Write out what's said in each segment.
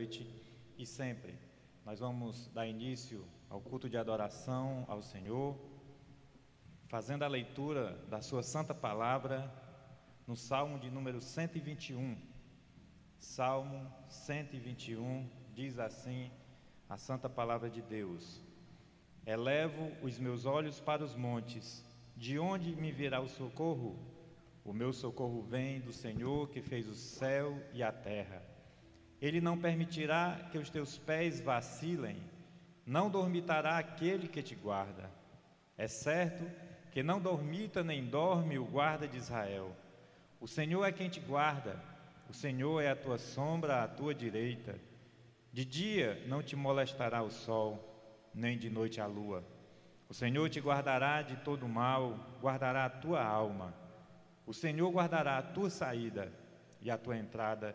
noite e sempre. Nós vamos dar início ao culto de adoração ao Senhor, fazendo a leitura da sua santa palavra no Salmo de número 121. Salmo 121 diz assim a santa palavra de Deus: Elevo os meus olhos para os montes, de onde me virá o socorro? O meu socorro vem do Senhor que fez o céu e a terra. Ele não permitirá que os teus pés vacilem, não dormitará aquele que te guarda. É certo que não dormita nem dorme o guarda de Israel. O Senhor é quem te guarda, o Senhor é a tua sombra à tua direita. De dia não te molestará o sol, nem de noite a lua. O Senhor te guardará de todo mal, guardará a tua alma. O Senhor guardará a tua saída e a tua entrada,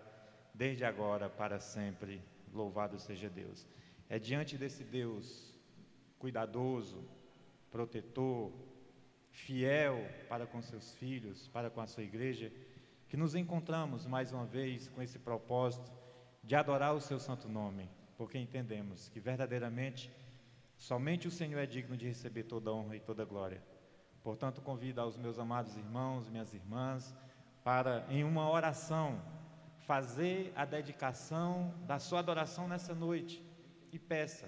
desde agora para sempre. Louvado seja Deus. É diante desse Deus cuidadoso, protetor, fiel para com seus filhos, para com a sua igreja, que nos encontramos mais uma vez com esse propósito de adorar o seu santo nome, porque entendemos que verdadeiramente somente o Senhor é digno de receber toda a honra e toda a glória. Portanto, convido aos meus amados irmãos, minhas irmãs, para em uma oração fazer a dedicação da sua adoração nessa noite e peça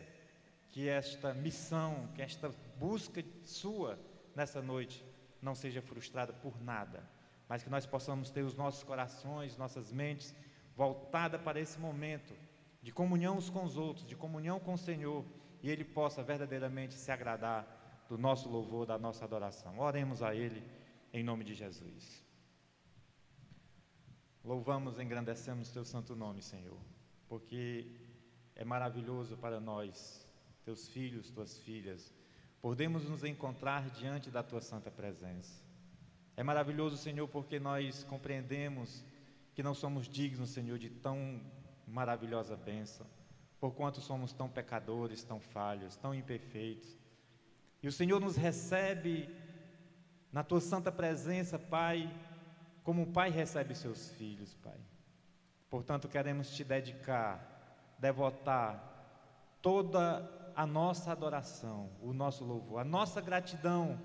que esta missão, que esta busca sua nessa noite não seja frustrada por nada, mas que nós possamos ter os nossos corações, nossas mentes voltadas para esse momento de comunhão uns com os outros, de comunhão com o Senhor, e Ele possa verdadeiramente se agradar do nosso louvor, da nossa adoração. Oremos a Ele em nome de Jesus. Louvamos e engrandecemos Teu santo nome, Senhor, porque é maravilhoso para nós, Teus filhos, Tuas filhas, podemos nos encontrar diante da Tua santa presença. É maravilhoso, Senhor, porque nós compreendemos que não somos dignos, Senhor, de tão maravilhosa bênção, porquanto somos tão pecadores, tão falhos, tão imperfeitos. E o Senhor nos recebe na Tua santa presença, Pai, como um pai recebe seus filhos, Pai. Portanto, queremos Te dedicar, devotar toda a nossa adoração, o nosso louvor, a nossa gratidão,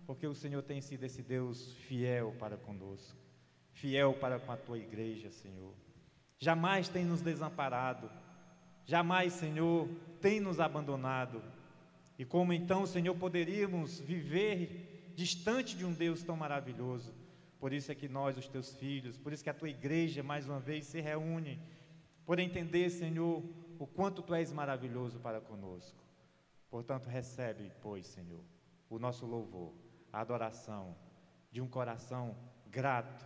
porque o Senhor tem sido esse Deus fiel para conosco, fiel para com a Tua igreja, Senhor. Jamais tem nos desamparado, jamais, Senhor, tem nos abandonado. E como então, Senhor, poderíamos viver distante de um Deus tão maravilhoso? Por isso é que nós, os Teus filhos, por isso que a Tua igreja, mais uma vez, se reúne, por entender, Senhor, o quanto Tu és maravilhoso para conosco. Portanto, recebe, pois, Senhor, o nosso louvor, a adoração de um coração grato,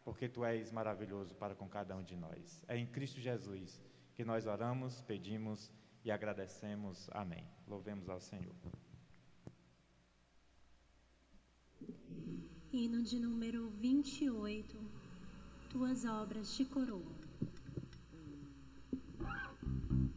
porque Tu és maravilhoso para com cada um de nós. É em Cristo Jesus que nós oramos, pedimos e agradecemos. Amém. Louvemos ao Senhor. Hino de número 28, Tuas obras te coroam. Tuas obras te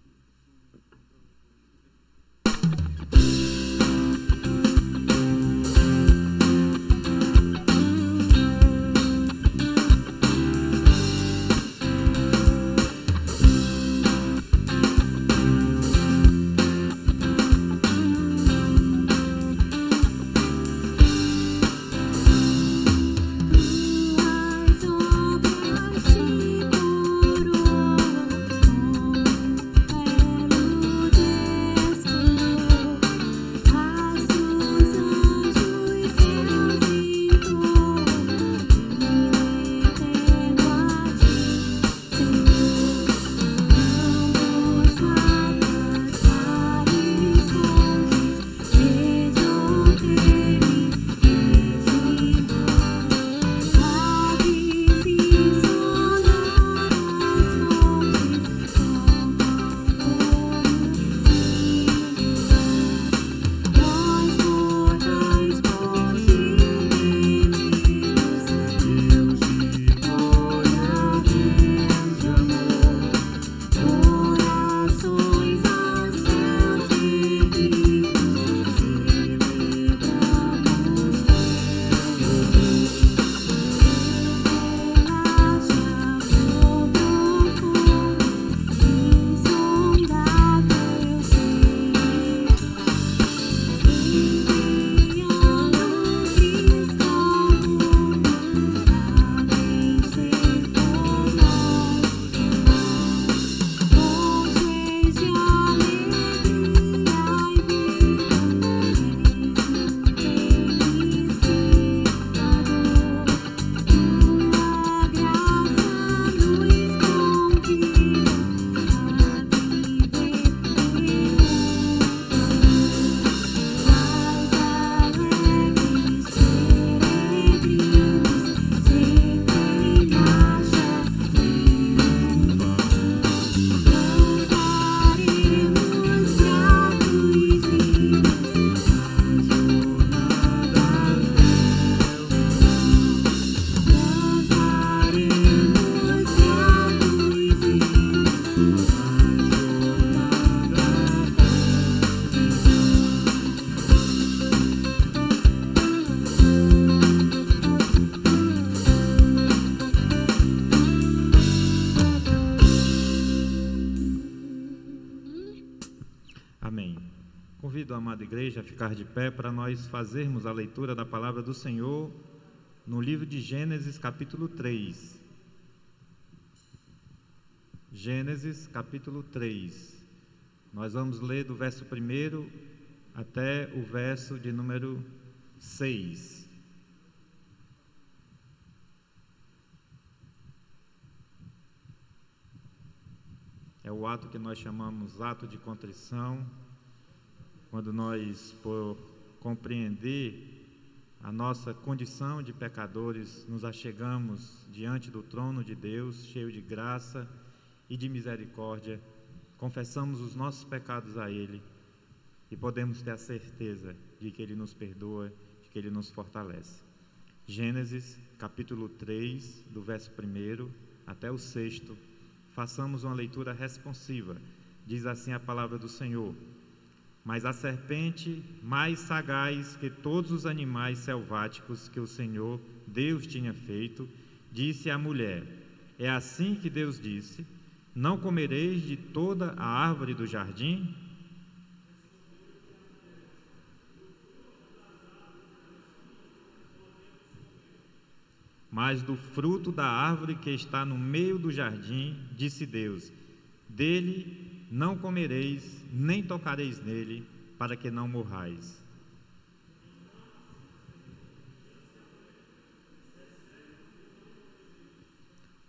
Convido a amada igreja a ficar de pé para nós fazermos a leitura da palavra do Senhor no livro de Gênesis, capítulo 3. Gênesis, capítulo 3. Nós vamos ler do verso 1 até o verso de número 6. É o ato que nós chamamos ato de contrição, quando nós, por compreender a nossa condição de pecadores, nos achegamos diante do trono de Deus, cheio de graça e de misericórdia, confessamos os nossos pecados a Ele e podemos ter a certeza de que Ele nos perdoa, de que Ele nos fortalece. Gênesis, capítulo 3, do verso 1 até o 6º. Façamos uma leitura responsiva. Diz assim a palavra do Senhor: Mas a serpente, mais sagaz que todos os animais selváticos que o Senhor Deus tinha feito, disse à mulher: É assim que Deus disse: Não comereis de toda a árvore do jardim? Mas do fruto da árvore que está no meio do jardim, disse Deus: Dele não comereis, nem tocareis nele, para que não morrais.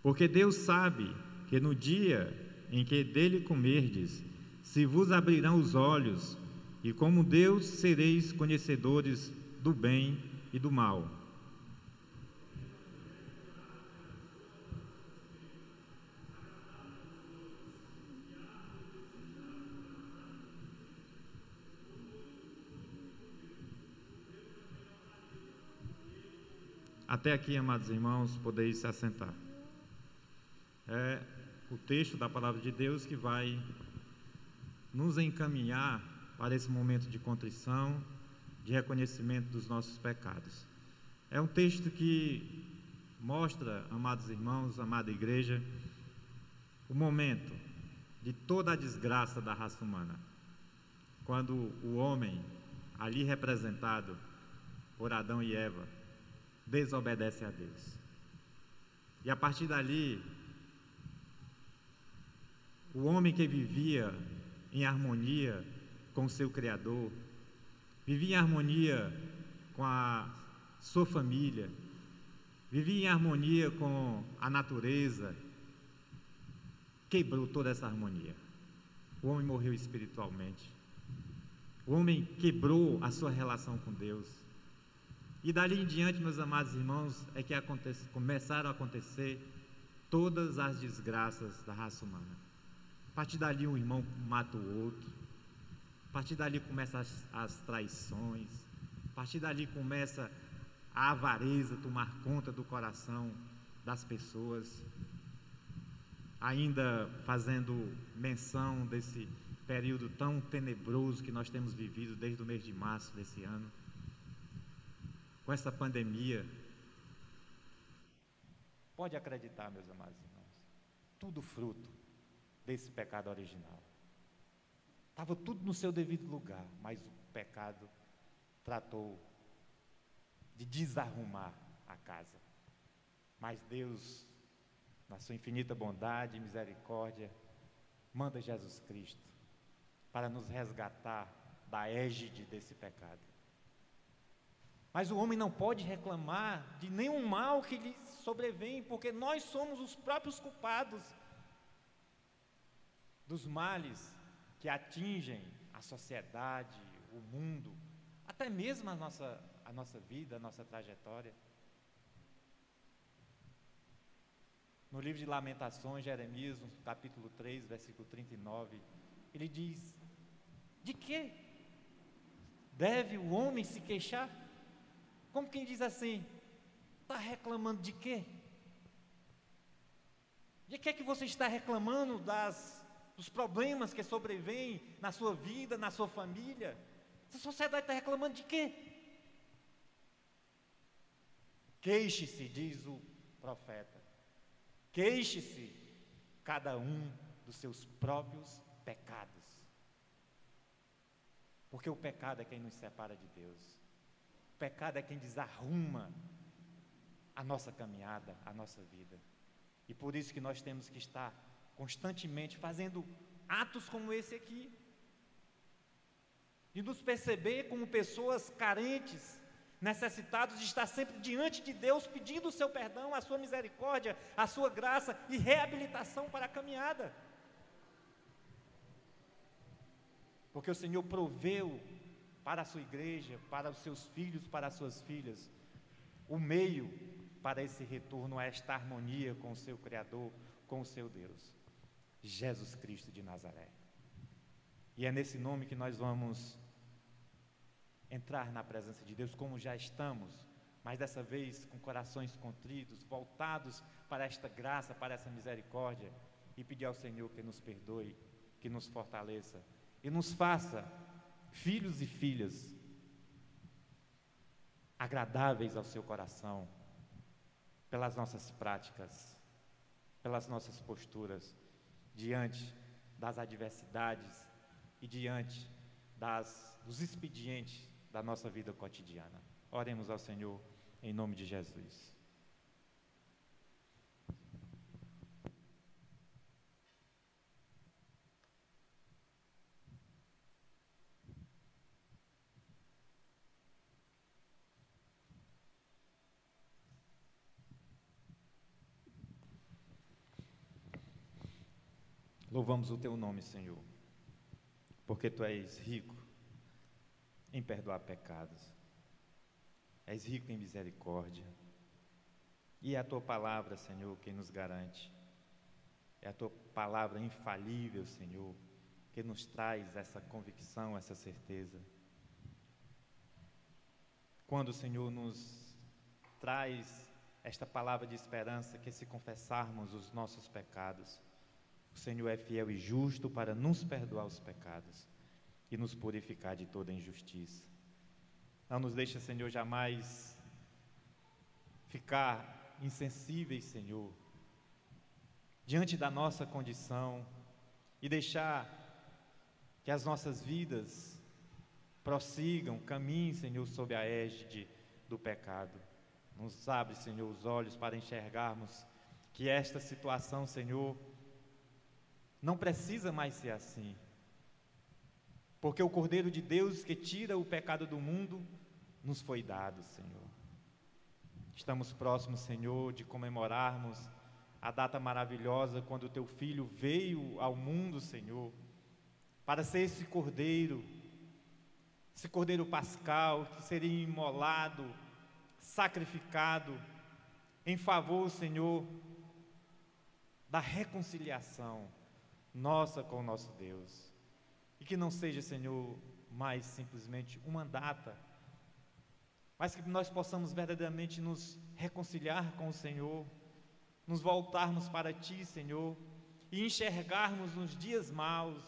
Porque Deus sabe que no dia em que dele comerdes, se vos abrirão os olhos, e como Deus sereis conhecedores do bem e do mal. Até aqui, amados irmãos, podeis se assentar. É o texto da palavra de Deus que vai nos encaminhar para esse momento de contrição, de reconhecimento dos nossos pecados. É um texto que mostra, amados irmãos, amada igreja, o momento de toda a desgraça da raça humana, quando o homem, ali representado por Adão e Eva, desobedece a Deus. E a partir dali, o homem que vivia em harmonia com o seu Criador, vivia em harmonia com a sua família, vivia em harmonia com a natureza, quebrou toda essa harmonia. O homem morreu espiritualmente. O homem quebrou a sua relação com Deus. E dali em diante, meus amados irmãos, é que começaram a acontecer todas as desgraças da raça humana. A partir dali um irmão mata o outro, a partir dali começam as traições, a partir dali começa a avareza tomar conta do coração das pessoas, ainda fazendo menção desse período tão tenebroso que nós temos vivido desde o mês de março desse ano, com essa pandemia. Pode acreditar, meus amados irmãos, tudo fruto desse pecado original. Estava tudo no seu devido lugar, mas o pecado tratou de desarrumar a casa. Mas Deus, na sua infinita bondade e misericórdia, manda Jesus Cristo para nos resgatar da égide desse pecado. Mas o homem não pode reclamar de nenhum mal que lhe sobrevém, porque nós somos os próprios culpados dos males que atingem a sociedade, o mundo, até mesmo a nossa vida, a nossa trajetória. No livro de Lamentações, Jeremias, no capítulo 3, versículo 39, ele diz: de que deve o homem se queixar? Como quem diz assim, está reclamando de quê? De que é que você está reclamando dos problemas que sobrevêm na sua vida, na sua família? Essa sociedade está reclamando de quê? Queixe-se, diz o profeta. Queixe-se cada um dos seus próprios pecados. Porque o pecado é quem nos separa de Deus. O pecado é quem desarruma a nossa caminhada, a nossa vida. E por isso que nós temos que estar constantemente fazendo atos como esse aqui, de nos perceber como pessoas carentes, necessitados de estar sempre diante de Deus, pedindo o seu perdão, a sua misericórdia, a sua graça e reabilitação para a caminhada. Porque o Senhor proveu para a sua igreja, para os seus filhos, para as suas filhas, o meio para esse retorno a esta harmonia com o seu Criador, com o seu Deus, Jesus Cristo de Nazaré. E é nesse nome que nós vamos entrar na presença de Deus, como já estamos, mas dessa vez com corações contritos, voltados para esta graça, para essa misericórdia, e pedir ao Senhor que nos perdoe, que nos fortaleça e nos faça filhos e filhas agradáveis ao seu coração, pelas nossas práticas, pelas nossas posturas, diante das adversidades e diante dos expedientes da nossa vida cotidiana. Oremos ao Senhor em nome de Jesus. Louvamos o teu nome, Senhor, porque tu és rico em perdoar pecados, és rico em misericórdia, e é a tua palavra, Senhor, quem nos garante, é a tua palavra infalível, Senhor, que nos traz essa convicção, essa certeza. Quando o Senhor nos traz esta palavra de esperança, que se confessarmos os nossos pecados, o Senhor é fiel e justo para nos perdoar os pecados e nos purificar de toda injustiça. Não nos deixa, Senhor, jamais ficar insensíveis, Senhor, diante da nossa condição e deixar que as nossas vidas prossigam, caminhem, Senhor, sob a égide do pecado. Nos abre, Senhor, os olhos para enxergarmos que esta situação, Senhor, não precisa mais ser assim, porque o Cordeiro de Deus que tira o pecado do mundo nos foi dado, Senhor. Estamos próximos, Senhor, de comemorarmos a data maravilhosa quando o teu Filho veio ao mundo, Senhor, para ser esse Cordeiro pascal, que seria imolado, sacrificado, em favor, Senhor, da reconciliação nossa com o nosso Deus. E que não seja, Senhor, mais simplesmente uma data, mas que nós possamos verdadeiramente nos reconciliar com o Senhor, nos voltarmos para Ti, Senhor, e enxergarmos nos dias maus,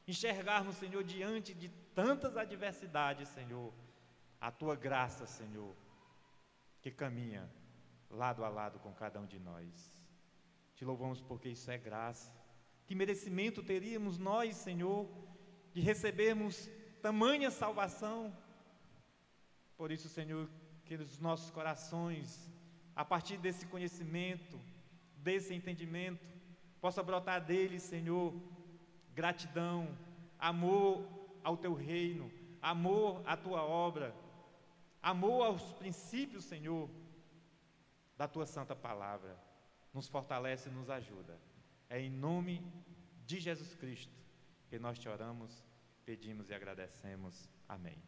enxergarmos, Senhor, diante de tantas adversidades, Senhor, a Tua graça, Senhor, que caminha lado a lado com cada um de nós. Te louvamos porque isso é graça. Que merecimento teríamos nós, Senhor, de recebermos tamanha salvação? Por isso, Senhor, que os nossos corações, a partir desse conhecimento, desse entendimento, possa brotar deles, Senhor, gratidão, amor ao Teu reino, amor à Tua obra, amor aos princípios, Senhor, da Tua santa palavra. Nos fortalece e nos ajuda. É em nome de Jesus Cristo que nós te oramos, pedimos e agradecemos. Amém.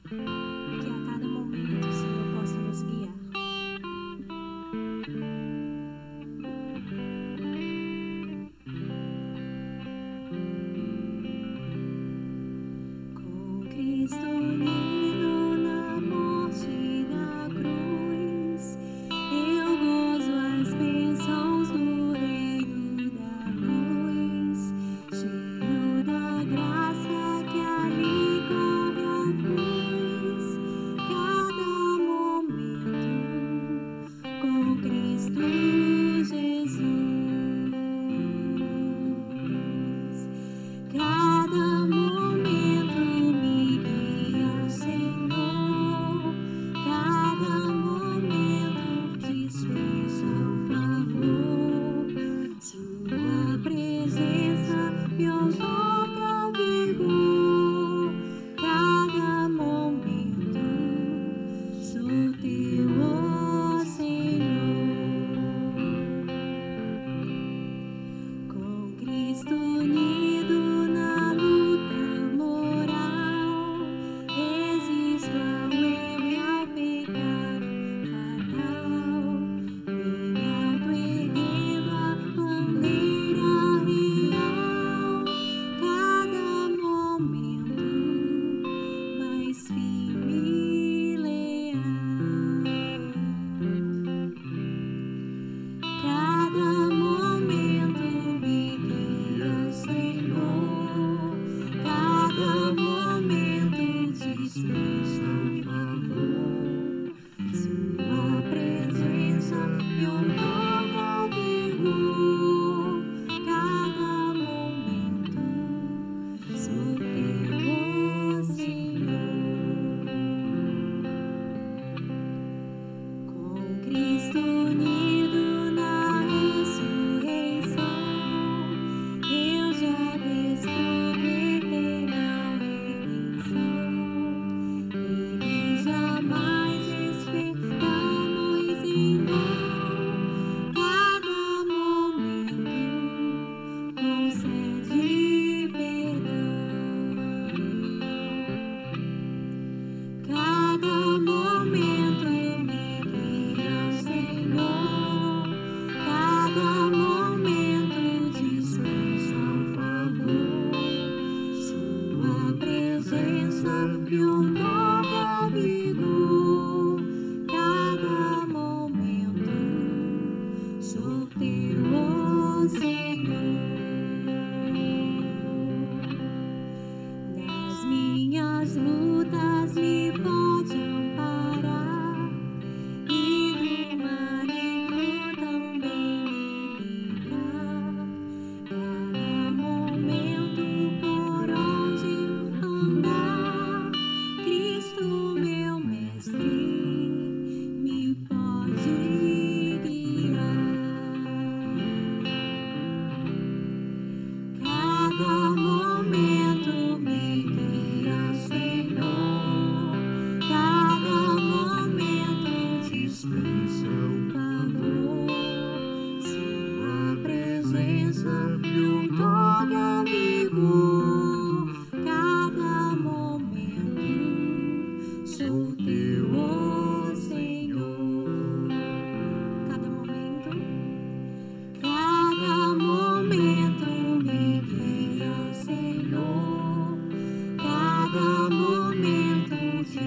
Que a cada momento o Senhor possa nos guiar. Com Cristo unido na morte da cruz,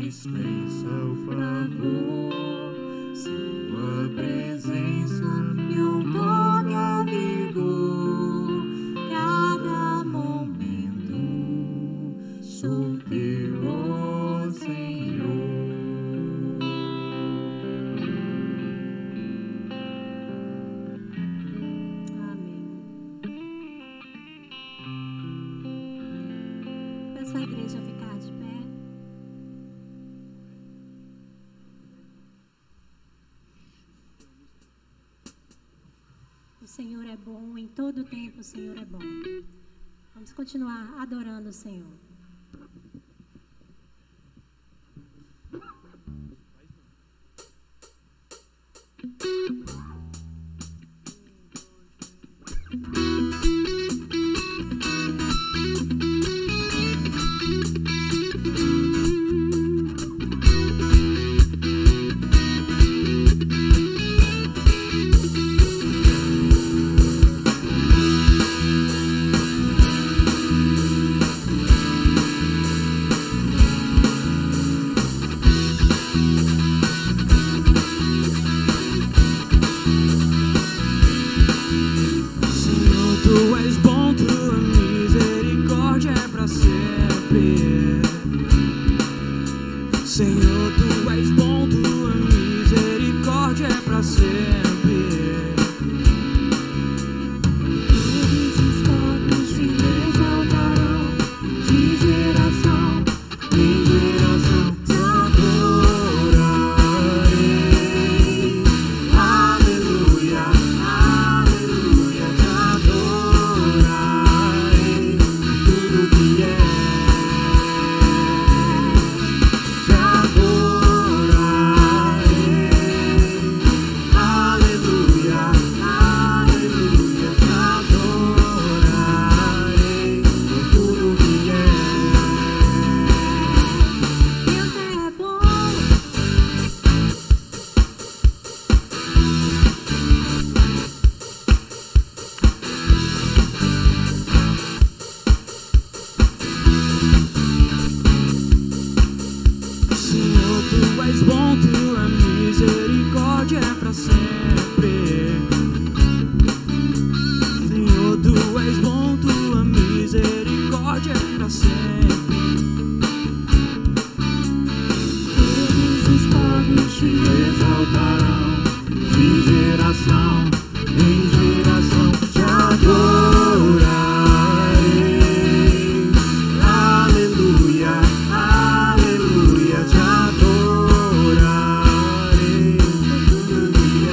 dispensa o favor, sua presença me outorga vigor, cada momento sou teu, ó Senhor. Peço à igreja a ficar de pé. O Senhor é bom, em todo tempo o Senhor é bom. Vamos continuar adorando o Senhor. Senhor, tu és bom, tua misericórdia é para sempre. Todos os povos te exaltarão, de geração em geração te adorarei. Aleluia, aleluia, te adorarei. Tudo que é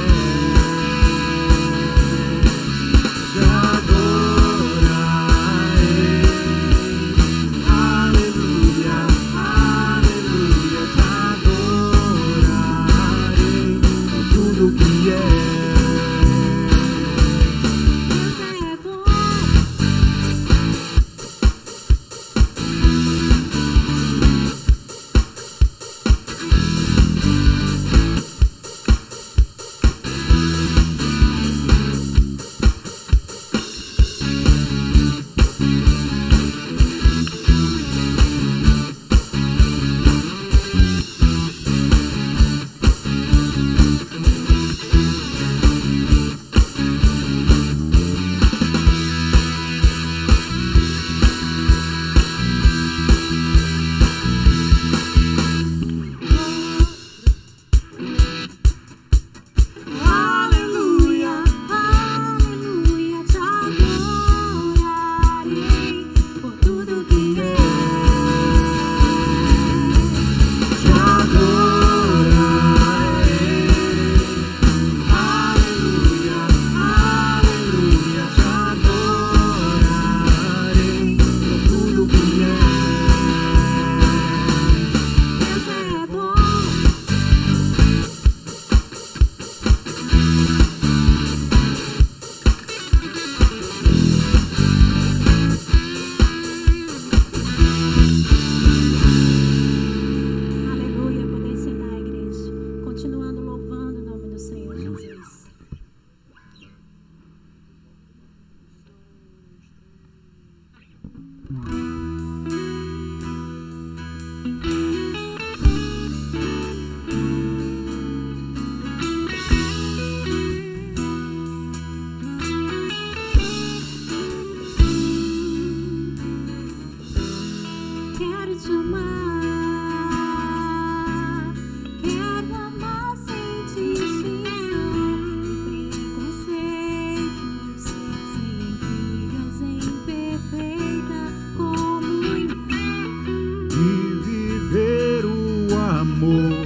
amor,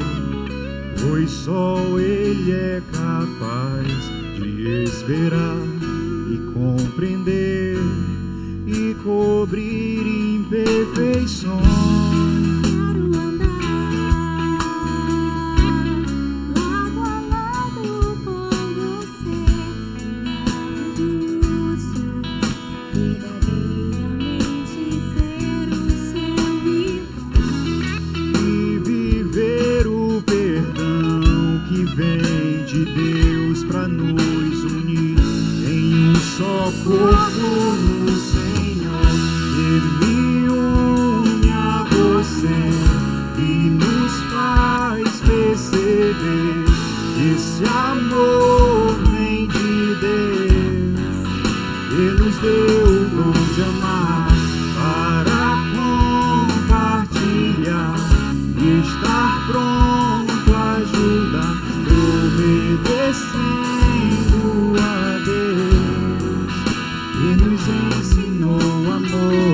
pois só Ele é capaz de esperar e compreender e cobrir imperfeições. Vem de Deus pra nos unir em um só corpo no Senhor. Ele une a você e nos faz perceber que esse amor vem de Deus. Ele nos deu o dom de amar para compartilhar e estar pronto a ajudar, obedecendo a Deus, que nos ensinou amor.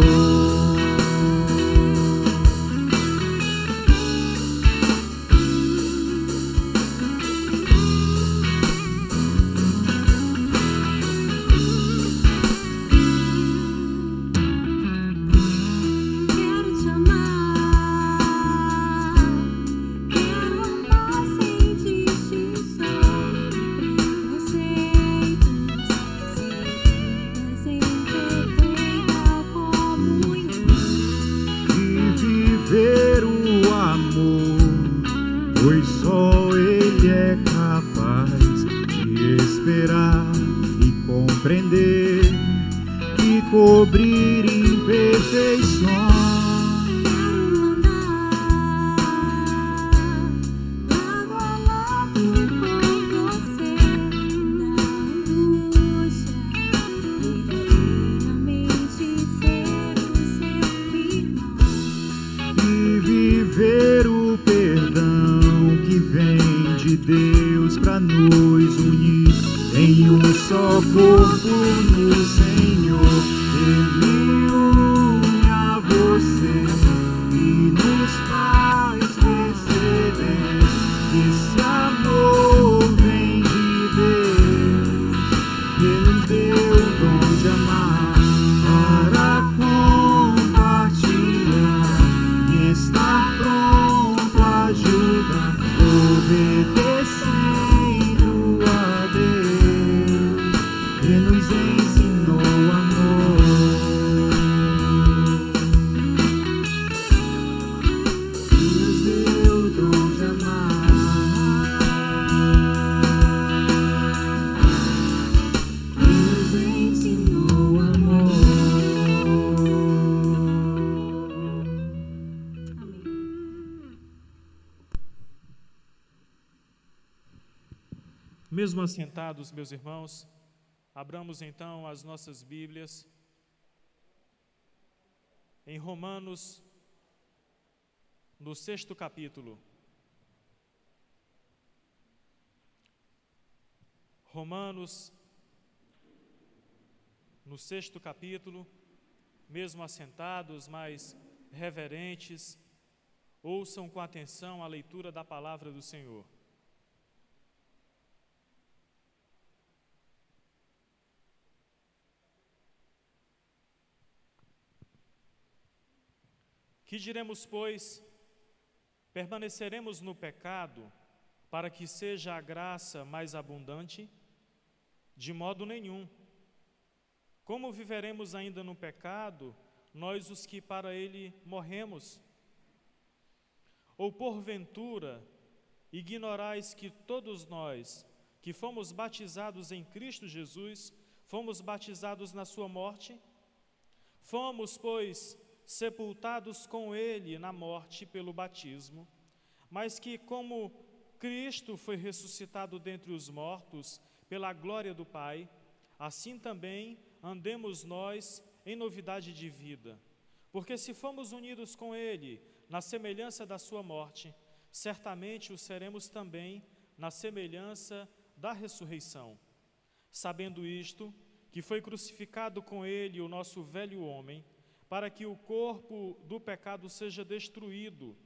Pois só Ele é capaz de esperar e compreender e cobrir imperfeições. E viver o perdão que vem de Deus pra nos unir em um só corpo no Senhor. Ele une a você e nos faz perceber que esse amor vem de Deus. Ele nos deu o dom de amar para compartilhar e estar pronto a ajudar, obedecendo a Deus, que nos ensinou amor. Que nos deu o dom de amar, que nos ensinou amor. Mesmo assentados, meus irmãos, abramos então as nossas Bíblias em Romanos, no 6º capítulo. Romanos, no 6º capítulo, mesmo assentados, mas reverentes, ouçam com atenção a leitura da palavra do Senhor. Que diremos, pois? Permaneceremos no pecado para que seja a graça mais abundante? De modo nenhum. Como viveremos ainda no pecado, nós os que para ele morremos? Ou porventura, ignorais que todos nós, que fomos batizados em Cristo Jesus, fomos batizados na sua morte? Fomos, pois, sepultados com ele na morte pelo batismo, mas que, como Cristo foi ressuscitado dentre os mortos pela glória do Pai, assim também andemos nós em novidade de vida. Porque se fomos unidos com ele na semelhança da sua morte, certamente o seremos também na semelhança da ressurreição. Sabendo isto, que foi crucificado com ele o nosso velho homem, para que o corpo do pecado seja destruído,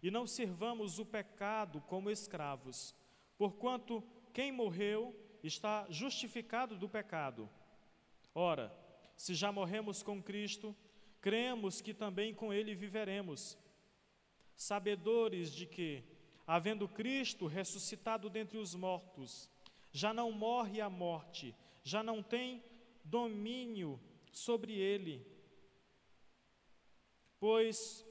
e não sirvamos o pecado como escravos, porquanto quem morreu está justificado do pecado. Ora, se já morremos com Cristo, cremos que também com Ele viveremos, sabedores de que, havendo Cristo ressuscitado dentre os mortos, já não morre a morte, já não tem domínio sobre ele. Pois,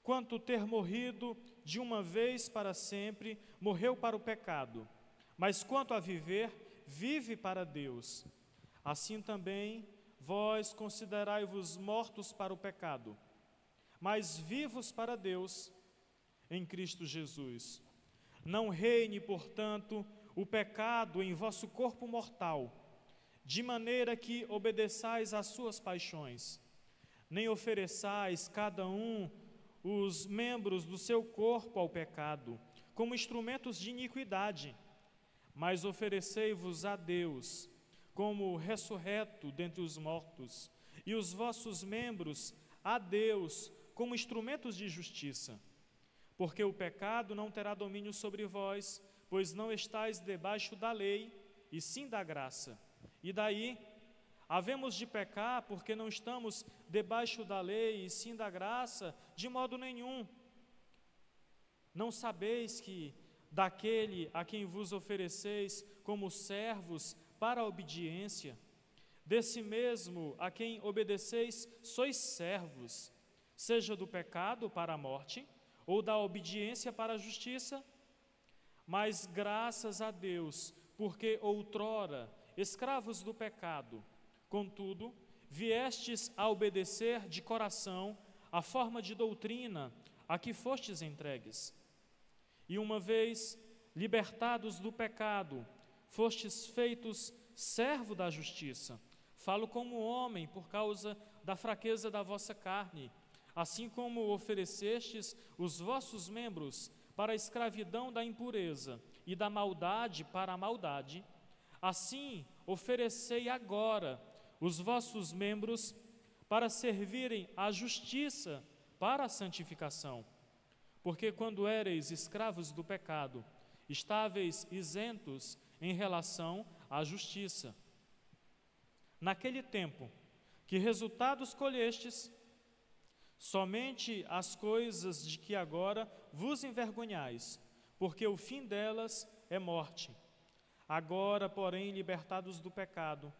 quanto ter morrido de uma vez para sempre, morreu para o pecado, mas quanto a viver, vive para Deus. Assim também, vós considerai-vos mortos para o pecado, mas vivos para Deus em Cristo Jesus. Não reine, portanto, o pecado em vosso corpo mortal, de maneira que obedeçais às suas paixões, nem ofereçais cada um os membros do seu corpo ao pecado, como instrumentos de iniquidade, mas oferecei-vos a Deus, como ressurreto dentre os mortos, e os vossos membros a Deus, como instrumentos de justiça. Porque o pecado não terá domínio sobre vós, pois não estáis debaixo da lei, e sim da graça. E daí, havemos de pecar porque não estamos debaixo da lei, e sim da graça? De modo nenhum. Não sabeis que daquele a quem vos ofereceis como servos para a obediência, desse mesmo a quem obedeceis sois servos, seja do pecado para a morte, ou da obediência para a justiça? Mas graças a Deus, porque outrora, escravos do pecado, contudo, viestes a obedecer de coração a forma de doutrina a que fostes entregues. E uma vez libertados do pecado, fostes feitos servo da justiça. Falo como homem por causa da fraqueza da vossa carne, assim como oferecestes os vossos membros para a escravidão da impureza e da maldade para a maldade, assim oferecei agora os vossos membros para servirem à justiça para a santificação. Porque quando éreis escravos do pecado, estáveis isentos em relação à justiça. Naquele tempo, que resultados colhestes? Somente as coisas de que agora vos envergonhais, porque o fim delas é morte. Agora, porém, libertados do pecado,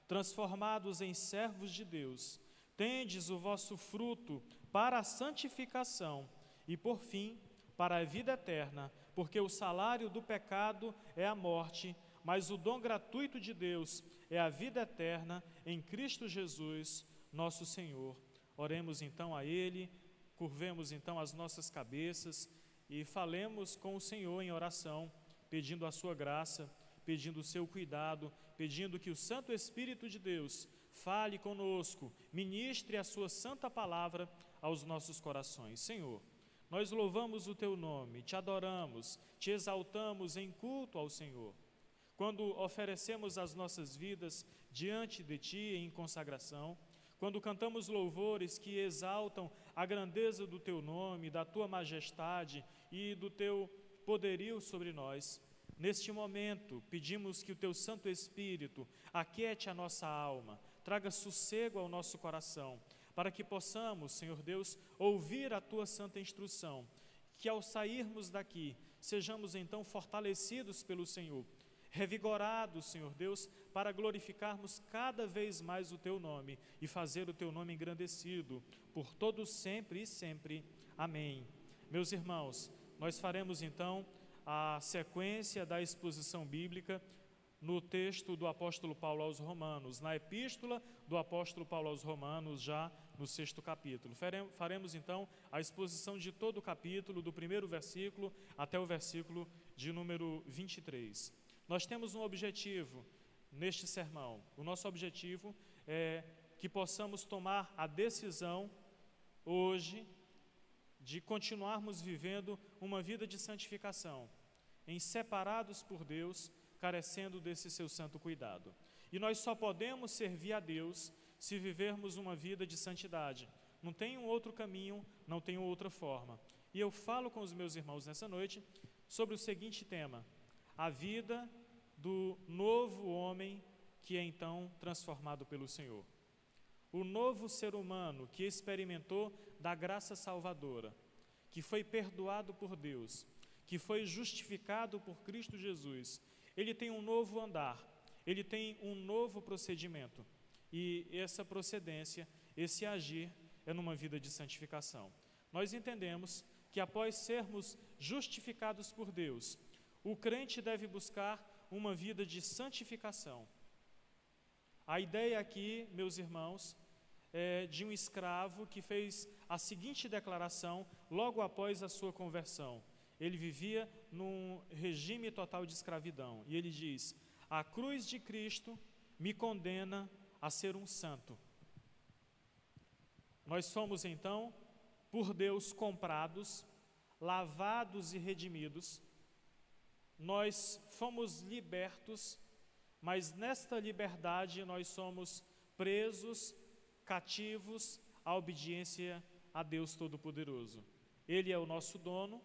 transformados em servos de Deus, tendes o vosso fruto para a santificação e, por fim, para a vida eterna, porque o salário do pecado é a morte, mas o dom gratuito de Deus é a vida eterna em Cristo Jesus, nosso Senhor. Oremos então a Ele, curvemos então as nossas cabeças e falemos com o Senhor em oração, pedindo a sua graça, pedindo o seu cuidado, pedindo que o Santo Espírito de Deus fale conosco, ministre a sua santa palavra aos nossos corações. Senhor, nós louvamos o Teu nome, Te adoramos, Te exaltamos em culto ao Senhor. Quando oferecemos as nossas vidas diante de Ti em consagração, quando cantamos louvores que exaltam a grandeza do Teu nome, da Tua majestade e do Teu poderio sobre nós, neste momento pedimos que o Teu Santo Espírito aquiete a nossa alma, traga sossego ao nosso coração, para que possamos, Senhor Deus, ouvir a Tua santa instrução, que ao sairmos daqui, sejamos então fortalecidos pelo Senhor, revigorados, Senhor Deus, para glorificarmos cada vez mais o Teu nome e fazer o Teu nome engrandecido, por todos sempre e sempre. Amém. Meus irmãos, nós faremos então a sequência da exposição bíblica no texto do apóstolo Paulo aos Romanos, na epístola do apóstolo Paulo aos Romanos, já no 6º capítulo. Faremos então a exposição de todo o capítulo, do primeiro versículo até o versículo de número 23. Nós temos um objetivo neste sermão. O nosso objetivo é que possamos tomar a decisão hoje de continuarmos vivendo uma vida de santificação, em separados por Deus, carecendo desse seu santo cuidado. E nós só podemos servir a Deus se vivermos uma vida de santidade. Não tem um outro caminho, não tem outra forma. E eu falo com os meus irmãos nessa noite sobre o seguinte tema: a vida do novo homem que é então transformado pelo Senhor. O novo ser humano que experimentou da graça salvadora, que foi perdoado por Deus, que foi justificado por Cristo Jesus, ele tem um novo andar, ele tem um novo procedimento. E essa procedência, esse agir, é numa vida de santificação. Nós entendemos que após sermos justificados por Deus, o crente deve buscar uma vida de santificação. A ideia aqui, meus irmãos, é de um escravo que fez a seguinte declaração logo após a sua conversão. Ele vivia num regime total de escravidão. E ele diz: a cruz de Cristo me condena a ser um santo. Nós somos então, por Deus, comprados, lavados e redimidos. Nós fomos libertos, mas nesta liberdade nós somos presos, cativos à obediência a Deus Todo-Poderoso. Ele é o nosso dono,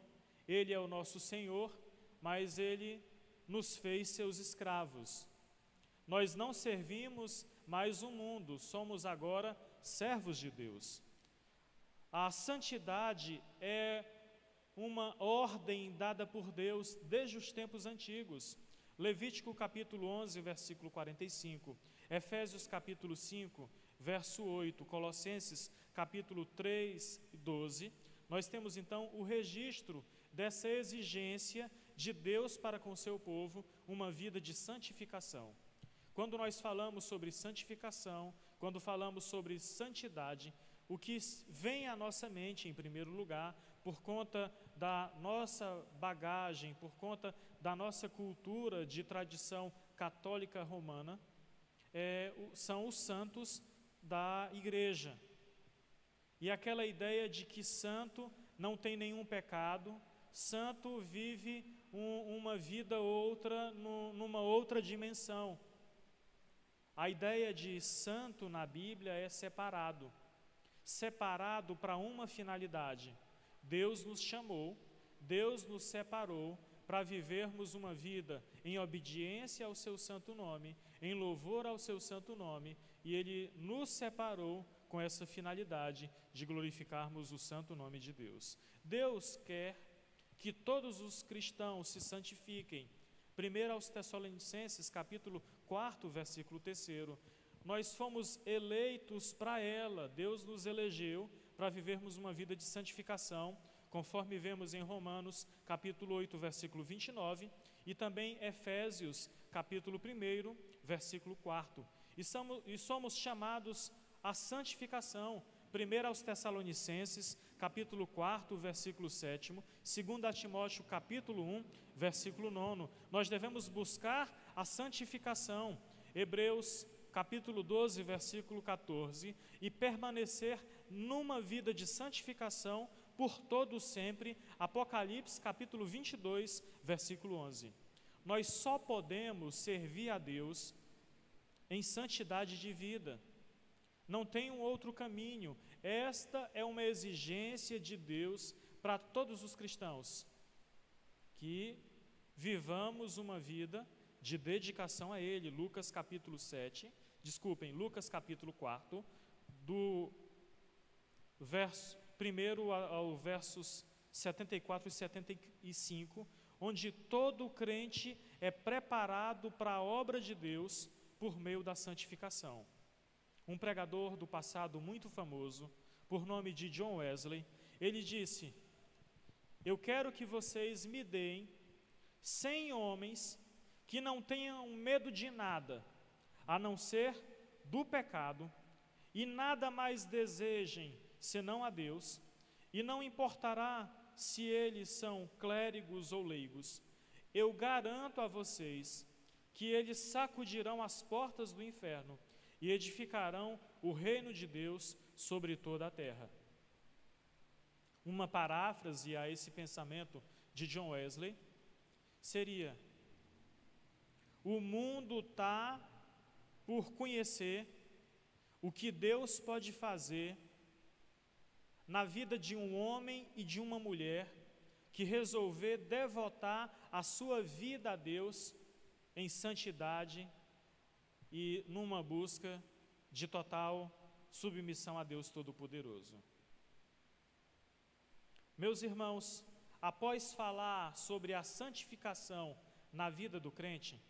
Ele é o nosso Senhor, mas Ele nos fez seus escravos. Nós não servimos mais o mundo, somos agora servos de Deus. A santidade é uma ordem dada por Deus desde os tempos antigos. Levítico capítulo 11, versículo 45, Efésios capítulo 5, verso 8, Colossenses capítulo 3 e 12, nós temos então o registro dessa exigência de Deus para com seu povo, uma vida de santificação. Quando nós falamos sobre santificação, quando falamos sobre santidade, o que vem à nossa mente, em primeiro lugar, por conta da nossa bagagem, por conta da nossa cultura de tradição católica romana, são os santos da igreja. E aquela ideia de que santo não tem nenhum pecado, santo vive uma vida outra, numa outra dimensão. A ideia de santo na Bíblia é separado para uma finalidade. Deus nos chamou, Deus nos separou para vivermos uma vida em obediência ao seu santo nome, em louvor ao seu santo nome, e Ele nos separou com essa finalidade de glorificarmos o santo nome de Deus. Deus quer que todos os cristãos se santifiquem. 1 aos Tessalonicenses, capítulo 4, versículo 3, nós fomos eleitos para ela, Deus nos elegeu para vivermos uma vida de santificação, conforme vemos em Romanos, capítulo 8, versículo 29, e também Efésios, capítulo 1, versículo 4. E somos chamados à santificação. 1 aos Tessalonicenses, capítulo 4, versículo 7, 2 Timóteo, capítulo 1, versículo 9. Nós devemos buscar a santificação. Hebreus, capítulo 12, versículo 14, e permanecer numa vida de santificação por todo sempre. Apocalipse, capítulo 22, versículo 11. Nós só podemos servir a Deus em santidade de vida. Não tem um outro caminho. Esta é uma exigência de Deus para todos os cristãos, que vivamos uma vida de dedicação a Ele. Lucas capítulo 4, do verso 1 ao versos 74 e 75, onde todo crente é preparado para a obra de Deus por meio da santificação. Um pregador do passado muito famoso, por nome de John Wesley, ele disse: eu quero que vocês me deem 100 homens que não tenham medo de nada, a não ser do pecado, e nada mais desejem senão a Deus, e não importará se eles são clérigos ou leigos. Eu garanto a vocês que eles sacudirão as portas do inferno e edificarão o reino de Deus sobre toda a terra. Uma paráfrase a esse pensamento de John Wesley seria: o mundo está por conhecer o que Deus pode fazer na vida de um homem e de uma mulher que resolver devotar a sua vida a Deus em santidade e numa busca de total submissão a Deus Todo-Poderoso. Meus irmãos, após falar sobre a santificação na vida do crente,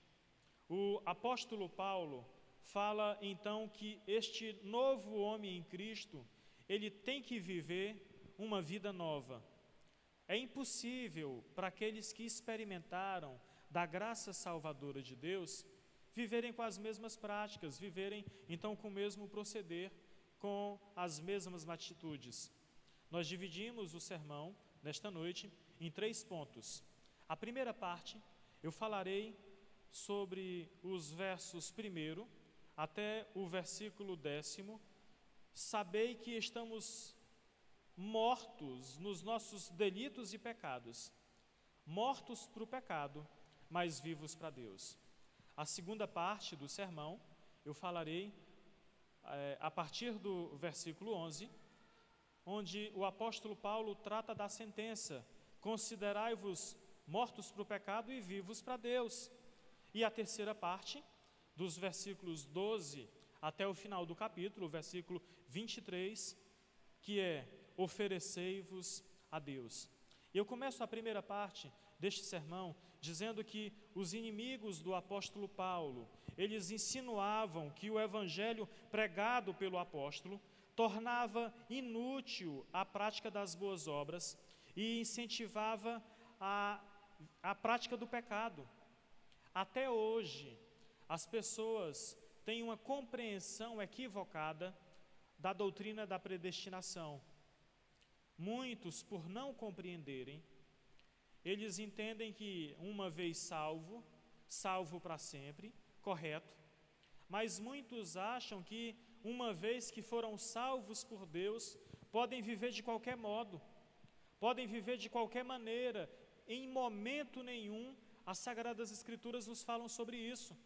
o apóstolo Paulo fala então que este novo homem em Cristo, ele tem que viver uma vida nova. É impossível para aqueles que experimentaram da graça salvadora de Deus viverem com as mesmas práticas, viverem então com o mesmo proceder, com as mesmas atitudes. Nós dividimos o sermão nesta noite em 3 pontos. A primeira parte, eu falarei sobre os versos 1 até o versículo 10º. Sabei que estamos mortos nos nossos delitos e pecados, mortos para o pecado, mas vivos para Deus. A segunda parte do sermão, eu falarei a partir do versículo 11, onde o apóstolo Paulo trata da sentença: considerai-vos mortos para o pecado e vivos para Deus. E a terceira parte, dos versículos 12 até o final do capítulo, o versículo 23, que é: oferecei-vos a Deus. E eu começo a primeira parte deste sermão dizendo que os inimigos do apóstolo Paulo, eles insinuavam que o evangelho pregado pelo apóstolo tornava inútil a prática das boas obras e incentivava a prática do pecado. Até hoje, as pessoas têm uma compreensão equivocada da doutrina da predestinação. Muitos, por não compreenderem, eles entendem que uma vez salvo, salvo para sempre, correto, mas muitos acham que uma vez que foram salvos por Deus, podem viver de qualquer modo, podem viver de qualquer maneira. Em momento nenhum, as Sagradas Escrituras nos falam sobre isso.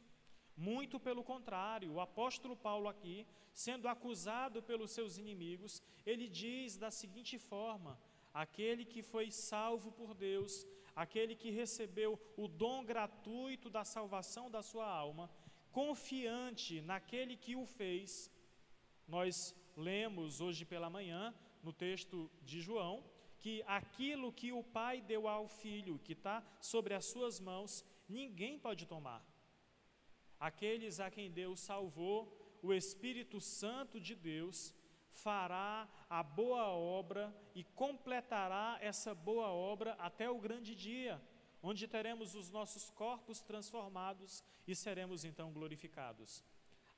Muito pelo contrário, o apóstolo Paulo aqui, sendo acusado pelos seus inimigos, ele diz da seguinte forma: aquele que foi salvo por Deus, aquele que recebeu o dom gratuito da salvação da sua alma, confiante naquele que o fez. Nós lemos hoje pela manhã, no texto de João, que aquilo que o Pai deu ao Filho, que está sobre as suas mãos, ninguém pode tomar. Aqueles a quem Deus salvou, o Espírito Santo de Deus fará a boa obra e completará essa boa obra até o grande dia, onde teremos os nossos corpos transformados e seremos então glorificados.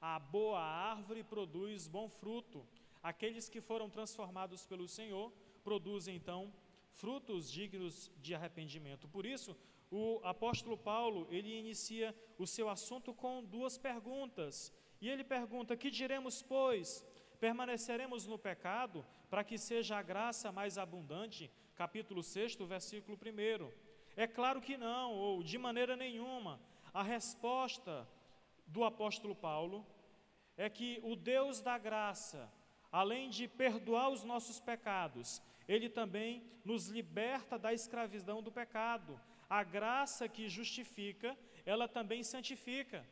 A boa árvore produz bom fruto. Aqueles que foram transformados pelo Senhor produzem então frutos dignos de arrependimento. Por isso, o apóstolo Paulo, ele inicia o seu assunto com 2 perguntas. E ele pergunta: que diremos, pois? Permaneceremos no pecado para que seja a graça mais abundante? Capítulo 6, versículo 1. É claro que não, ou de maneira nenhuma. A resposta do apóstolo Paulo é que o Deus da graça, além de perdoar os nossos pecados, Ele também nos liberta da escravidão do pecado. A graça que justifica, ela também santifica.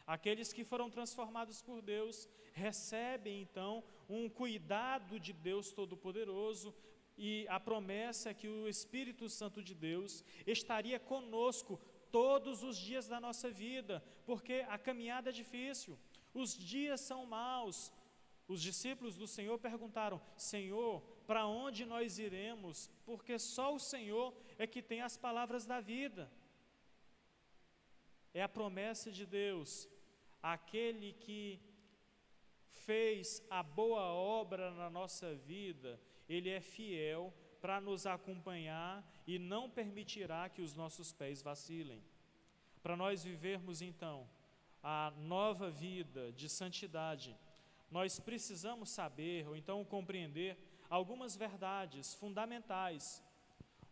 Aqueles que foram transformados por Deus recebem então um cuidado de Deus Todo-Poderoso, e a promessa é que o Espírito Santo de Deus estaria conosco todos os dias da nossa vida, porque a caminhada é difícil, os dias são maus. Os discípulos do Senhor perguntaram: Senhor, para onde nós iremos? Porque só o Senhor é que tem as palavras da vida. É a promessa de Deus: aquele que fez a boa obra na nossa vida, Ele é fiel para nos acompanhar e não permitirá que os nossos pés vacilem. Para nós vivermos então a nova vida de santidade, nós precisamos saber, ou então compreender, algumas verdades fundamentais.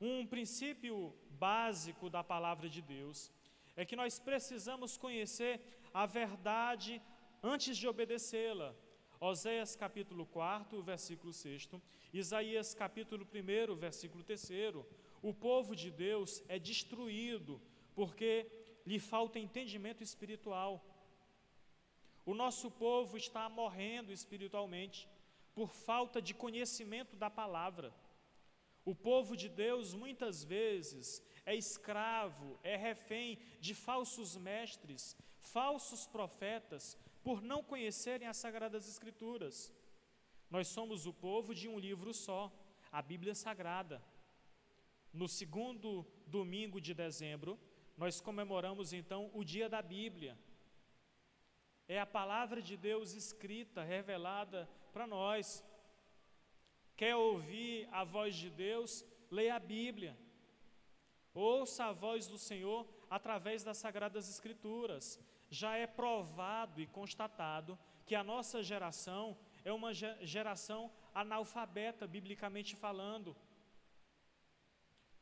Um princípio básico da palavra de Deus é que nós precisamos conhecer a verdade antes de obedecê-la. Oséias capítulo 4, versículo 6, Isaías capítulo 1, versículo 3, o povo de Deus é destruído porque lhe falta entendimento espiritual. O nosso povo está morrendo espiritualmente por falta de conhecimento da palavra. O povo de Deus muitas vezes é escravo, é refém de falsos mestres, falsos profetas, por não conhecerem as Sagradas Escrituras. Nós somos o povo de um livro só, a Bíblia Sagrada. No segundo domingo de dezembro, nós comemoramos então o Dia da Bíblia. É a palavra de Deus escrita, revelada para nós. Quer ouvir a voz de Deus? Leia a Bíblia. Ouça a voz do Senhor através das Sagradas Escrituras. Já é provado e constatado que a nossa geração é uma geração analfabeta, biblicamente falando.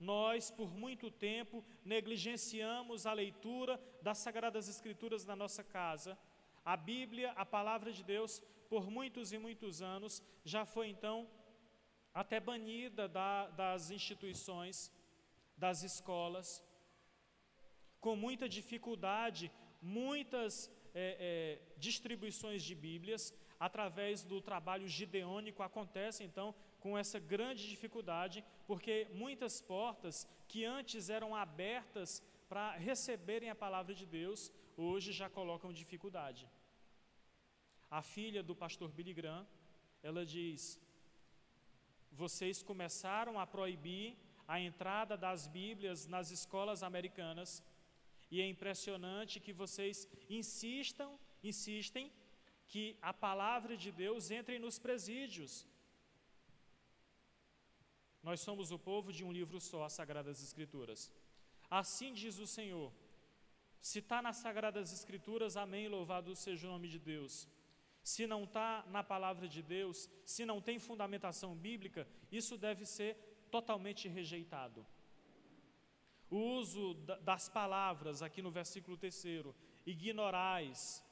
Nós, por muito tempo, negligenciamos a leitura das Sagradas Escrituras na nossa casa. A Bíblia, a Palavra de Deus, por muitos e muitos anos, já foi então até banida das instituições, das escolas, com muita dificuldade, muitas distribuições de Bíblias, através do trabalho gideônico, acontece então com essa grande dificuldade, porque muitas portas que antes eram abertas para receberem a palavra de Deus, hoje já colocam dificuldade. A filha do pastor Billy Graham, ela diz: vocês começaram a proibir a entrada das Bíblias nas escolas americanas, e é impressionante que vocês insistem que a palavra de Deus entre nos presídios. Nós somos o povo de um livro só, as Sagradas Escrituras. Assim diz o Senhor: se está nas Sagradas Escrituras, amém, louvado seja o nome de Deus. Se não está na palavra de Deus, se não tem fundamentação bíblica, isso deve ser totalmente rejeitado. O uso das palavras aqui no versículo 3, ignorais,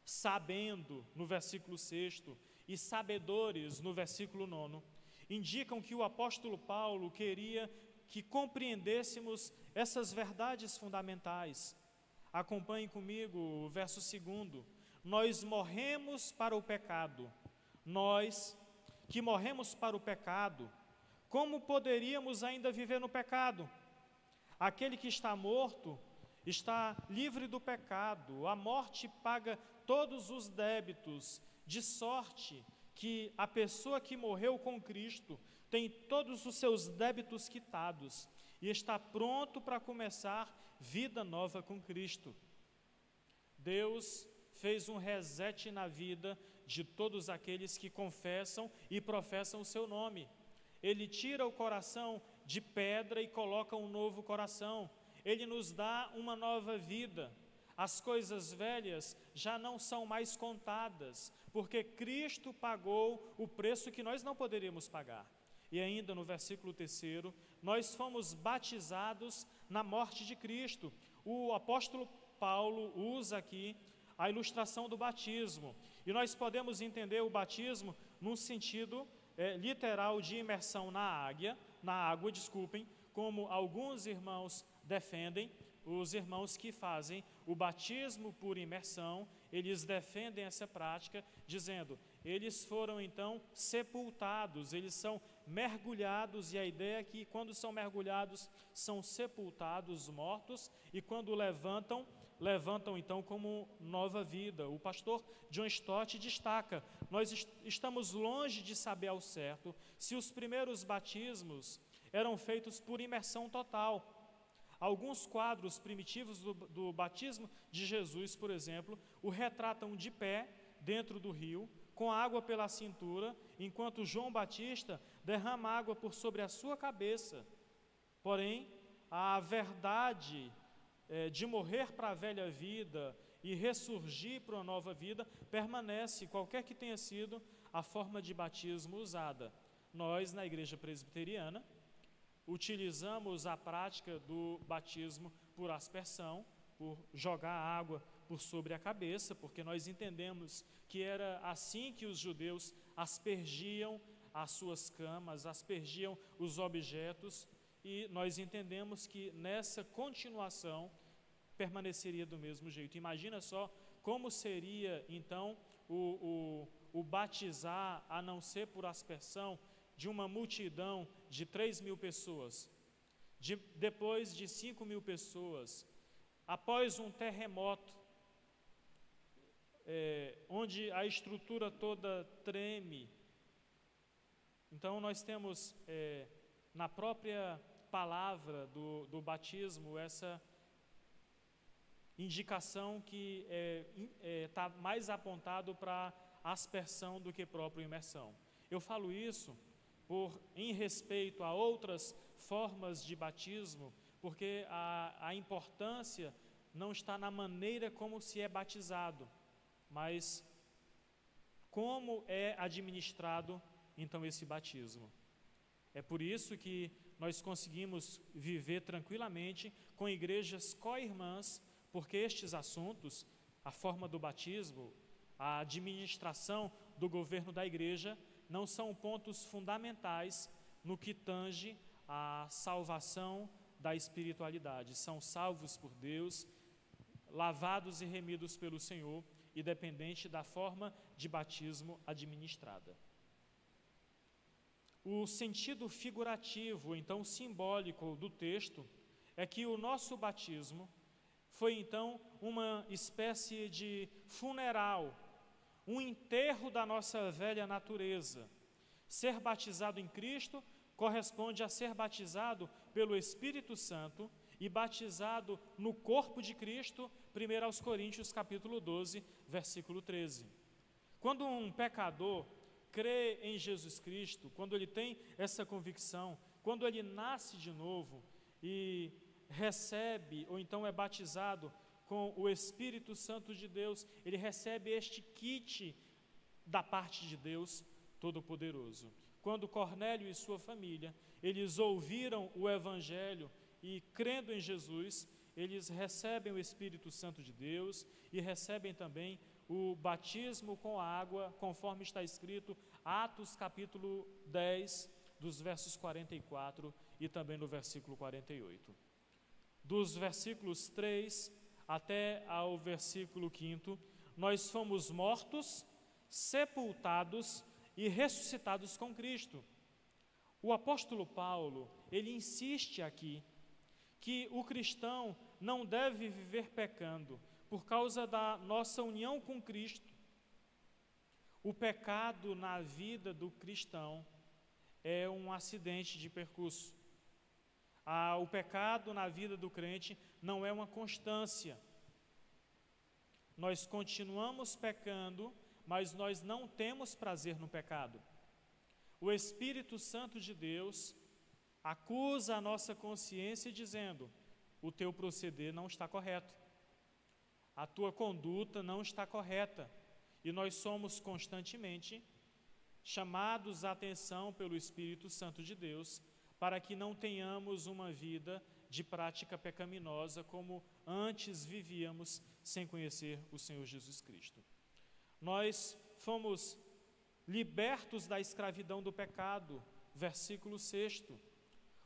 sabendo, no versículo 6, e sabedores, no versículo 9, indicam que o apóstolo Paulo queria que compreendêssemos essas verdades fundamentais. Acompanhe comigo o verso 2. Nós morremos para o pecado. Nós que morremos para o pecado, como poderíamos ainda viver no pecado? Aquele que está morto está livre do pecado. A morte paga todos os débitos, de sorte que a pessoa que morreu com Cristo tem todos os seus débitos quitados e está pronto para começar vida nova com Cristo. Deus fez um reset na vida de todos aqueles que confessam e professam o seu nome. Ele tira o coração de pedra e coloca um novo coração. Ele nos dá uma nova vida. As coisas velhas já não são mais contadas, porque Cristo pagou o preço que nós não poderíamos pagar. E ainda no versículo 3, nós fomos batizados na morte de Cristo. O apóstolo Paulo usa aqui a ilustração do batismo, e nós podemos entender o batismo num sentido literal de imersão na água, como alguns irmãos defendem. Os irmãos que fazem o batismo por imersão, eles defendem essa prática, dizendo, eles foram então sepultados, eles são mergulhados, e a ideia é que quando são mergulhados, são sepultados, mortos, e quando levantam então como nova vida. O pastor John Stott destaca, nós estamos longe de saber ao certo se os primeiros batismos eram feitos por imersão total. Alguns quadros primitivos do batismo de Jesus, por exemplo, o retratam de pé dentro do rio, com água pela cintura, enquanto João Batista derrama água por sobre a sua cabeça. Porém, a verdade de morrer para a velha vida e ressurgir para uma nova vida permanece, qualquer que tenha sido a forma de batismo usada. Nós, na Igreja Presbiteriana, utilizamos a prática do batismo por aspersão, por jogar água por sobre a cabeça, porque nós entendemos que era assim que os judeus aspergiam as suas camas, aspergiam os objetos, e nós entendemos que nessa continuação permaneceria do mesmo jeito. Imagina só como seria então o batizar, a não ser por aspersão, de uma multidão de 3.000 pessoas, depois de 5.000 pessoas, após um terremoto, onde a estrutura toda treme. Então nós temos na própria palavra do batismo essa indicação que está mais apontado para aspersão do que própria imersão. Eu falo isso em respeito a outras formas de batismo, porque a importância não está na maneira como se é batizado, mas como é administrado então esse batismo. É por isso que nós conseguimos viver tranquilamente com igrejas co-irmãs, porque estes assuntos, a forma do batismo, a administração do governo da igreja, não são pontos fundamentais no que tange a salvação da espiritualidade. São salvos por Deus, lavados e remidos pelo Senhor, independente da forma de batismo administrada. O sentido figurativo, então simbólico do texto, é que o nosso batismo foi então uma espécie de funeral, um enterro da nossa velha natureza. Ser batizado em Cristo corresponde a ser batizado pelo Espírito Santo e batizado no corpo de Cristo, 1 aos Coríntios capítulo 12, versículo 13. Quando um pecador crê em Jesus Cristo, quando ele tem essa convicção, quando ele nasce de novo e recebe, ou então é batizado com o Espírito Santo de Deus, ele recebe este kit da parte de Deus Todo-Poderoso. Quando Cornélio e sua família, eles ouviram o Evangelho e, crendo em Jesus, eles recebem o Espírito Santo de Deus e recebem também o batismo com água, conforme está escrito, Atos capítulo 10, dos versos 44 e também no versículo 48. Dos versículos 3 até ao versículo 5, nós fomos mortos, sepultados e ressuscitados com Cristo. O apóstolo Paulo, ele insiste aqui que o cristão não deve viver pecando por causa da nossa união com Cristo. O pecado na vida do cristão é um acidente de percurso. O pecado na vida do crente não é uma constância. Nós continuamos pecando, mas nós não temos prazer no pecado. O Espírito Santo de Deus acusa a nossa consciência dizendo: o teu proceder não está correto, a tua conduta não está correta, e nós somos constantemente chamados à atenção pelo Espírito Santo de Deus para que não tenhamos uma vida de prática pecaminosa como antes vivíamos sem conhecer o Senhor Jesus Cristo. Nós fomos libertos da escravidão do pecado, versículo 6.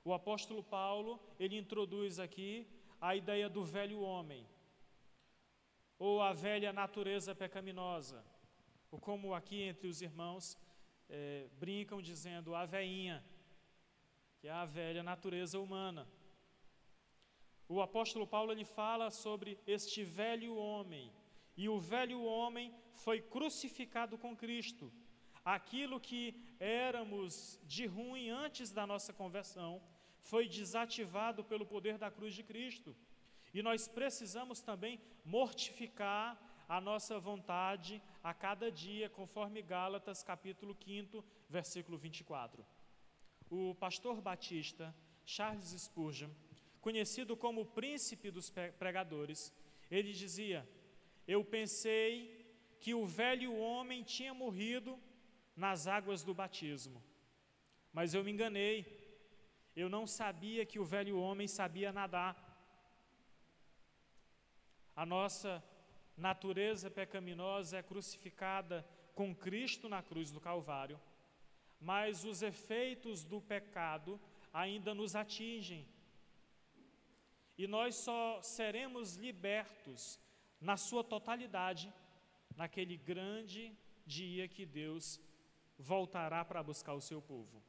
O apóstolo Paulo, ele introduz aqui a ideia do velho homem, ou a velha natureza pecaminosa, ou como aqui entre os irmãos brincam dizendo a veinha, que é a velha natureza humana. O apóstolo Paulo, ele fala sobre este velho homem, e o velho homem foi crucificado com Cristo. Aquilo que éramos de ruim antes da nossa conversão foi desativado pelo poder da cruz de Cristo. E nós precisamos também mortificar a nossa vontade a cada dia, conforme Gálatas capítulo 5, versículo 24. O pastor batista Charles Spurgeon, conhecido como o príncipe dos pregadores, ele dizia: eu pensei que o velho homem tinha morrido nas águas do batismo, mas eu me enganei, eu não sabia que o velho homem sabia nadar. nossa natureza pecaminosa é crucificada com Cristo na cruz do Calvário, mas os efeitos do pecado ainda nos atingem. E nós só seremos libertos na sua totalidade naquele grande dia que Deus voltará para buscar o seu povo.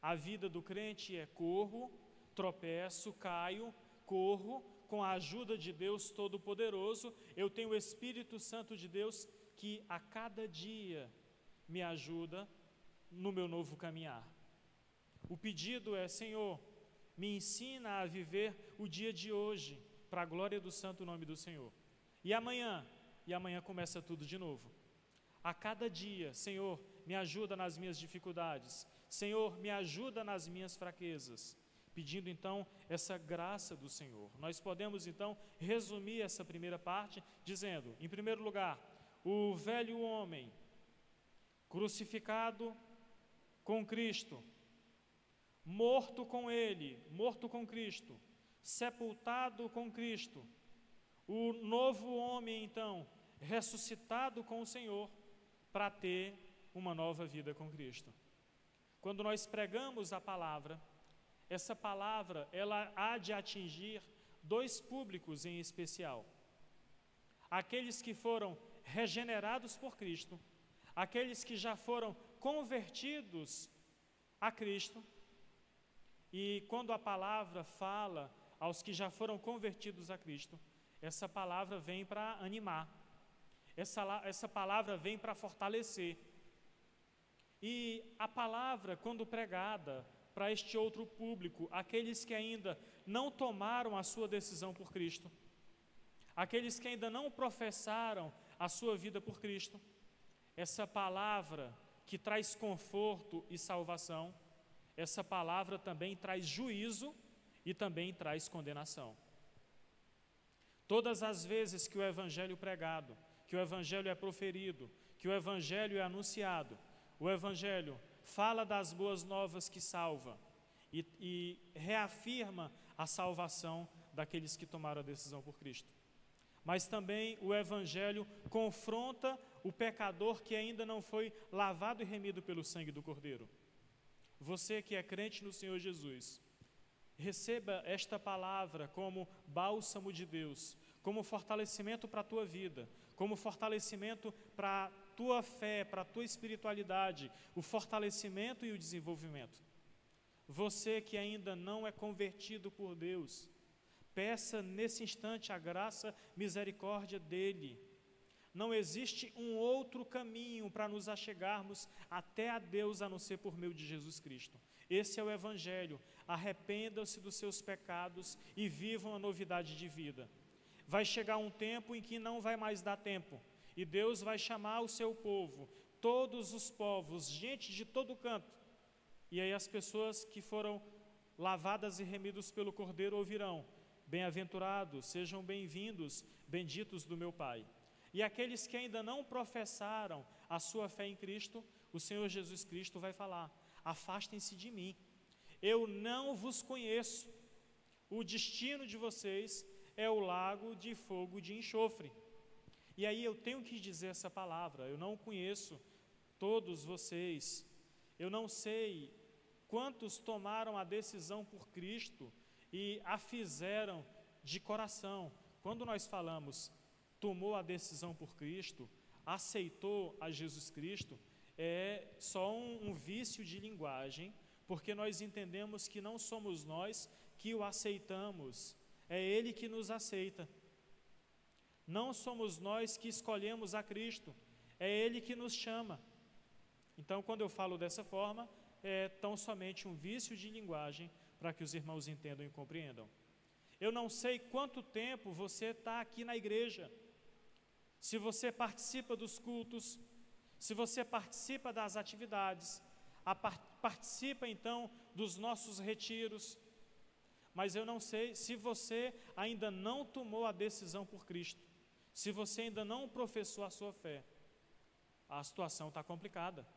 A vida do crente é corro, tropeço, caio, corro, com a ajuda de Deus Todo-Poderoso, eu tenho o Espírito Santo de Deus que a cada dia me ajuda no meu novo caminhar. O pedido é: Senhor, me ensina a viver o dia de hoje, para a glória do santo nome do Senhor. E amanhã começa tudo de novo. A cada dia, Senhor, me ajuda nas minhas dificuldades, Senhor, me ajuda nas minhas fraquezas, pedindo então essa graça do Senhor. Nós podemos então resumir essa primeira parte dizendo, em primeiro lugar, o velho homem crucificado com Cristo, morto com Ele, morto com Cristo, sepultado com Cristo, o novo homem então ressuscitado com o Senhor para ter uma nova vida com Cristo. Quando nós pregamos a palavra, essa palavra ela há de atingir dois públicos em especial: aqueles que foram regenerados por Cristo, aqueles que já foram convertidos a Cristo. E quando a palavra fala aos que já foram convertidos a Cristo, essa palavra vem para animar, essa palavra vem para fortalecer. E a palavra, quando pregada para este outro público, aqueles que ainda não tomaram a sua decisão por Cristo, aqueles que ainda não professaram a sua vida por Cristo, essa palavra que traz conforto e salvação, essa palavra também traz juízo e também traz condenação. Todas as vezes que o Evangelho é pregado, que o Evangelho é proferido, que o Evangelho é anunciado, o Evangelho fala das boas novas que salva e reafirma a salvação daqueles que tomaram a decisão por Cristo. Mas também o Evangelho confronta o pecador que ainda não foi lavado e remido pelo sangue do Cordeiro. Você que é crente no Senhor Jesus, receba esta palavra como bálsamo de Deus, como fortalecimento para a tua vida, como fortalecimento para a tua fé, para a tua espiritualidade, o fortalecimento e o desenvolvimento. Você que ainda não é convertido por Deus, peça nesse instante a graça, misericórdia dEle. Não existe um outro caminho para nos achegarmos até a Deus a não ser por meio de Jesus Cristo. Esse é o Evangelho. Arrependam-se dos seus pecados e vivam a novidade de vida. Vai chegar um tempo em que não vai mais dar tempo, e Deus vai chamar o seu povo, todos os povos, gente de todo canto, e aí as pessoas que foram lavadas e remidas pelo Cordeiro ouvirão: bem-aventurados, sejam bem-vindos, benditos do meu Pai. E aqueles que ainda não professaram a sua fé em Cristo, o Senhor Jesus Cristo vai falar: afastem-se de mim, eu não vos conheço, o destino de vocês é o lago de fogo de enxofre. E aí eu tenho que dizer essa palavra: eu não conheço todos vocês, eu não sei quantos tomaram a decisão por Cristo e a fizeram de coração. Quando nós falamos tomou a decisão por Cristo, aceitou a Jesus Cristo, é só um vício de linguagem, porque nós entendemos que não somos nós que o aceitamos, é Ele que nos aceita. Não somos nós que escolhemos a Cristo, é Ele que nos chama. Então, quando eu falo dessa forma, é tão somente um vício de linguagem para que os irmãos entendam e compreendam. Eu não sei quanto tempo você está aqui na igreja, se você participa dos cultos, se você participa das atividades, participa então dos nossos retiros, mas eu não sei se você ainda não tomou a decisão por Cristo, se você ainda não professou a sua fé. A situação está complicada,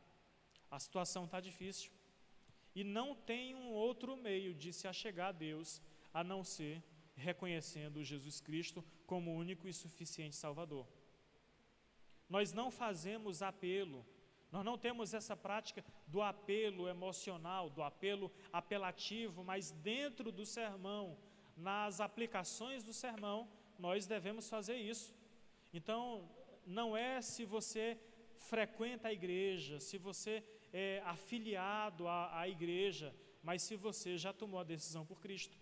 a situação está difícil, e não tem um outro meio de se achegar a Deus a não ser reconhecendo Jesus Cristo como único e suficiente Salvador. Nós não fazemos apelo, nós não temos essa prática do apelo emocional, do apelo apelativo, mas dentro do sermão, nas aplicações do sermão, nós devemos fazer isso. Então, não é se você frequenta a igreja, se você é afiliado à igreja, mas se você já tomou a decisão por Cristo.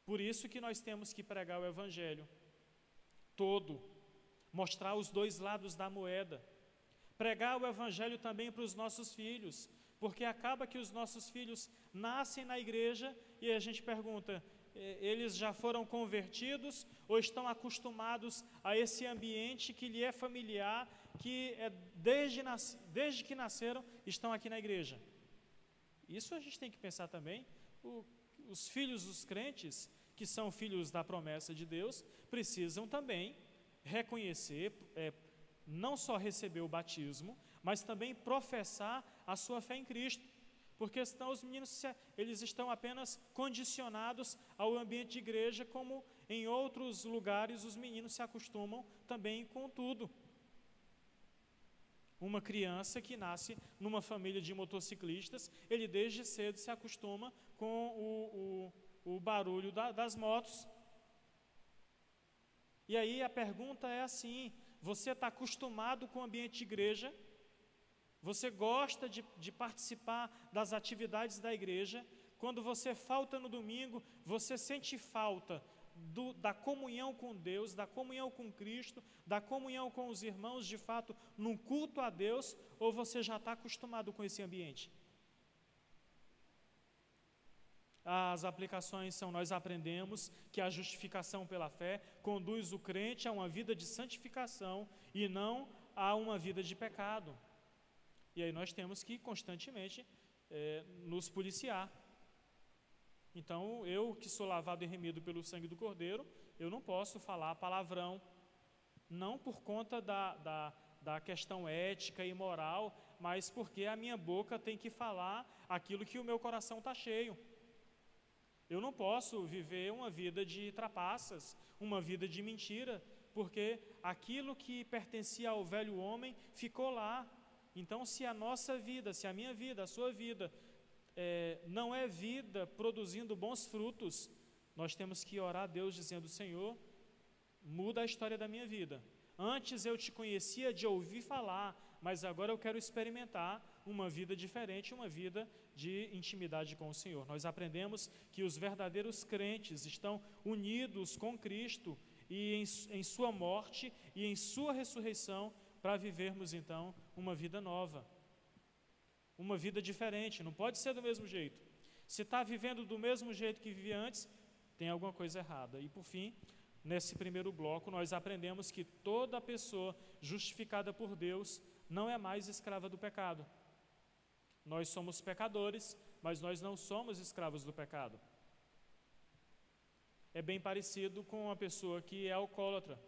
Por isso que nós temos que pregar o Evangelho todo, mostrar os dois lados da moeda, pregar o Evangelho também para os nossos filhos, porque acaba que os nossos filhos nascem na igreja e a gente pergunta, eles já foram convertidos ou estão acostumados a esse ambiente que lhe é familiar, que desde que nasceram estão aqui na igreja? Isso a gente tem que pensar também. Os filhos dos crentes, que são filhos da promessa de Deus, precisam também reconhecer, não só receber o batismo, mas também professar a sua fé em Cristo. Porque senão os meninos, eles estão apenas condicionados ao ambiente de igreja, como em outros lugares os meninos se acostumam também com tudo. Uma criança que nasce numa família de motociclistas, ele desde cedo se acostuma com o barulho das motos. E aí a pergunta é assim, você está acostumado com o ambiente de igreja? Você gosta de participar das atividades da igreja? Quando você falta no domingo, você sente falta da comunhão com Deus, da comunhão com Cristo, da comunhão com os irmãos, de fato, num culto a Deus, ou você já está acostumado com esse ambiente? As aplicações são, nós aprendemos que a justificação pela fé conduz o crente a uma vida de santificação e não a uma vida de pecado. E aí nós temos que constantemente nos policiar. Então, eu que sou lavado e remido pelo sangue do Cordeiro, eu não posso falar palavrão, não por conta da questão ética e moral, mas porque a minha boca tem que falar aquilo que o meu coração está cheio. Eu não posso viver uma vida de trapaças, uma vida de mentira, porque aquilo que pertencia ao velho homem ficou lá. Então, se a nossa vida, se a minha vida, a sua vida, não é vida produzindo bons frutos, nós temos que orar a Deus dizendo, Senhor, muda a história da minha vida. Antes eu te conhecia de ouvir falar, mas agora eu quero experimentar uma vida diferente, uma vida de intimidade com o Senhor. Nós aprendemos que os verdadeiros crentes estão unidos com Cristo e em sua morte e em sua ressurreição, para vivermos então uma vida nova, uma vida diferente, não pode ser do mesmo jeito. Se está vivendo do mesmo jeito que vivia antes, tem alguma coisa errada. E por fim, nesse primeiro bloco, nós aprendemos que toda pessoa justificada por Deus não é mais escrava do pecado. Nós somos pecadores, mas nós não somos escravos do pecado. É bem parecido com uma pessoa que é alcoólatra.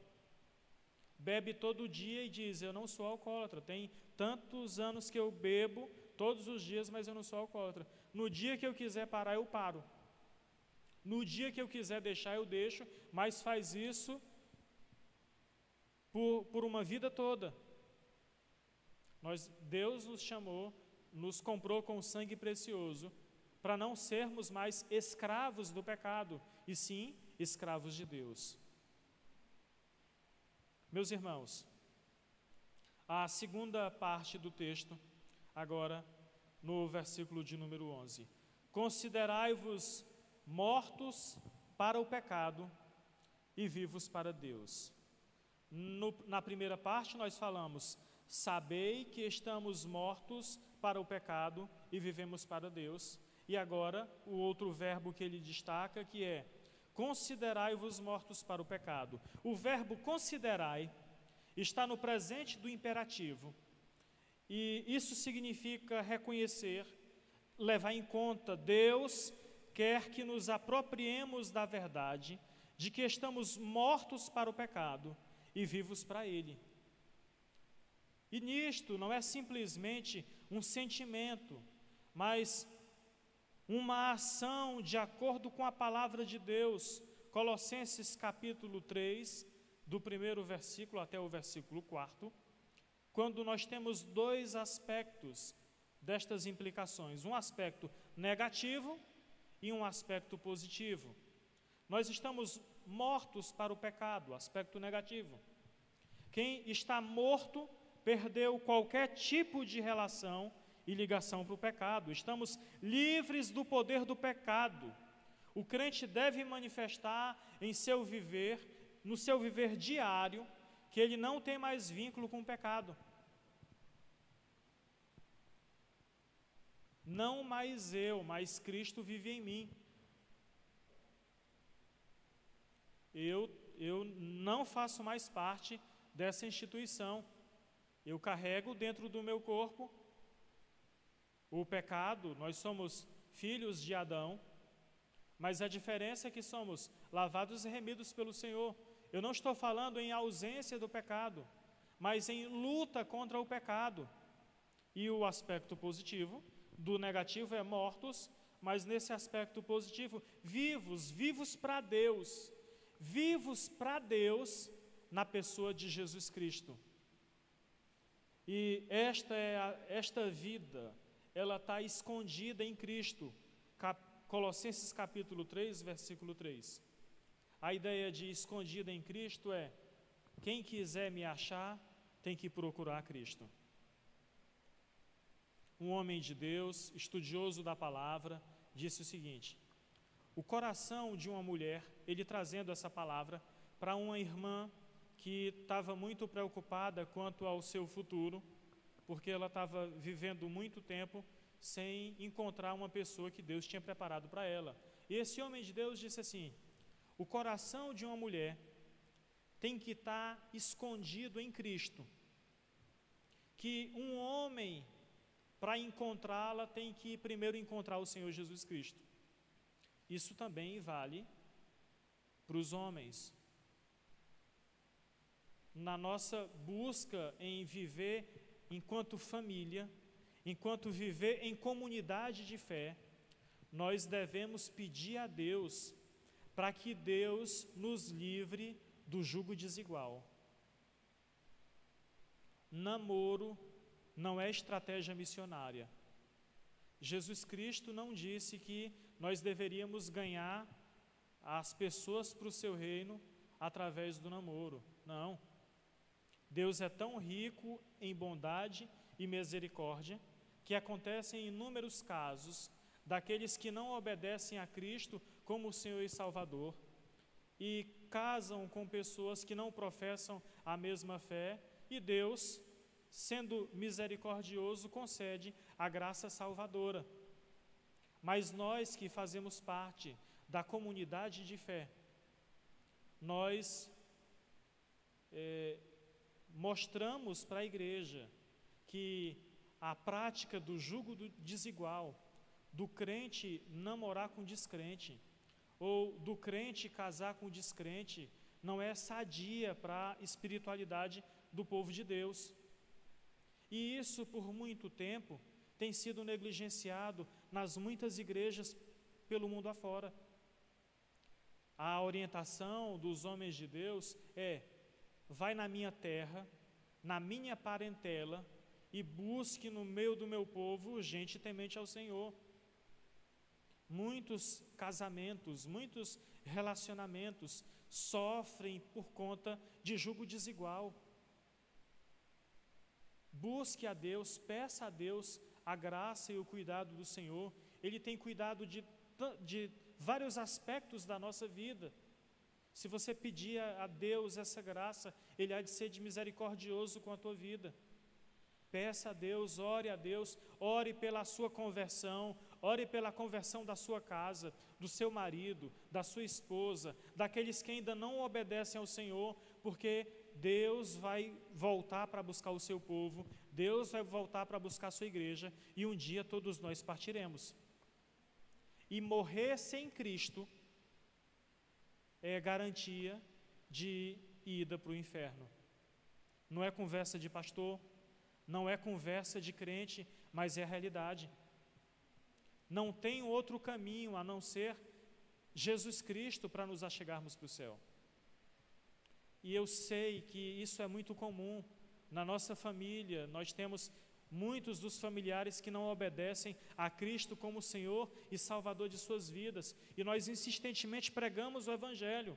Bebe todo dia e diz, eu não sou alcoólatra, tem tantos anos que eu bebo todos os dias, mas eu não sou alcoólatra. No dia que eu quiser parar, eu paro. No dia que eu quiser deixar, eu deixo, mas faz isso por uma vida toda. Deus nos chamou, nos comprou com sangue precioso, para não sermos mais escravos do pecado, e sim escravos de Deus. Meus irmãos, a segunda parte do texto, agora no versículo de número 11. Considerai-vos mortos para o pecado e vivos para Deus. Na primeira parte nós falamos, sabei que estamos mortos para o pecado e vivemos para Deus. E agora o outro verbo que ele destaca, que é considerai-vos mortos para o pecado. O verbo considerai está no presente do imperativo. E isso significa reconhecer, levar em conta. Deus quer que nos apropriemos da verdade, de que estamos mortos para o pecado e vivos para Ele. E nisto não é simplesmente um sentimento, mas uma ação de acordo com a palavra de Deus. Colossenses capítulo 3, do primeiro versículo até o versículo 4, quando nós temos dois aspectos destas implicações, um aspecto negativo e um aspecto positivo. Nós estamos mortos para o pecado, aspecto negativo. Quem está morto perdeu qualquer tipo de relação e ligação para o pecado. Estamos livres do poder do pecado. O crente deve manifestar em seu viver, no seu viver diário, que ele não tem mais vínculo com o pecado. Não mais eu, mas Cristo vive em mim. Eu não faço mais parte dessa instituição. Eu carrego dentro do meu corpo o pecado. Nós somos filhos de Adão, mas a diferença é que somos lavados e remidos pelo Senhor. Eu não estou falando em ausência do pecado, mas em luta contra o pecado. E o aspecto positivo do negativo é mortos, mas nesse aspecto positivo, vivos para Deus, vivos para Deus na pessoa de Jesus Cristo. E esta vida, ela está escondida em Cristo. Colossenses capítulo 3, versículo 3. A ideia de escondida em Cristo é: quem quiser me achar, tem que procurar Cristo. Um homem de Deus, estudioso da palavra, disse o seguinte: o coração de uma mulher, ele trazendo essa palavra para uma irmã que estava muito preocupada quanto ao seu futuro, porque ela estava vivendo muito tempo sem encontrar uma pessoa que Deus tinha preparado para ela. E esse homem de Deus disse assim: o coração de uma mulher tem que estar escondido em Cristo, que um homem, para encontrá-la, tem que primeiro encontrar o Senhor Jesus Cristo. Isso também vale para os homens. Na nossa busca em viver enquanto família, enquanto viver em comunidade de fé, nós devemos pedir a Deus para que Deus nos livre do jugo desigual. Namoro não é estratégia missionária. Jesus Cristo não disse que nós deveríamos ganhar as pessoas para o seu reino através do namoro. Não. Deus é tão rico em bondade e misericórdia que acontecem inúmeros casos daqueles que não obedecem a Cristo como Senhor e Salvador e casam com pessoas que não professam a mesma fé, e Deus, sendo misericordioso, concede a graça salvadora. Mas nós que fazemos parte da comunidade de fé, nós mostramos para a igreja que a prática do jugo desigual, do crente namorar com descrente, ou do crente casar com descrente, não é sadia para a espiritualidade do povo de Deus. E isso, por muito tempo, tem sido negligenciado nas muitas igrejas pelo mundo afora. A orientação dos homens de Deus é: vai na minha terra, na minha parentela, e busque no meio do meu povo gente temente ao Senhor. Muitos casamentos, muitos relacionamentos sofrem por conta de jugo desigual. Busque a Deus, peça a Deus a graça e o cuidado do Senhor. Ele tem cuidado de vários aspectos da nossa vida. Se você pedir a Deus essa graça, Ele há de ser de misericordioso com a tua vida. Peça a Deus, ore pela sua conversão, ore pela conversão da sua casa, do seu marido, da sua esposa, daqueles que ainda não obedecem ao Senhor, porque Deus vai voltar para buscar o seu povo, Deus vai voltar para buscar a sua igreja, e um dia todos nós partiremos. E morrer sem Cristo é garantia de ida para o inferno. Não é conversa de pastor, não é conversa de crente, mas é a realidade. Não tem outro caminho a não ser Jesus Cristo para nos achegarmos para o céu. E eu sei que isso é muito comum na nossa família. Nós temos muitos dos familiares que não obedecem a Cristo como Senhor e Salvador de suas vidas. E nós insistentemente pregamos o Evangelho.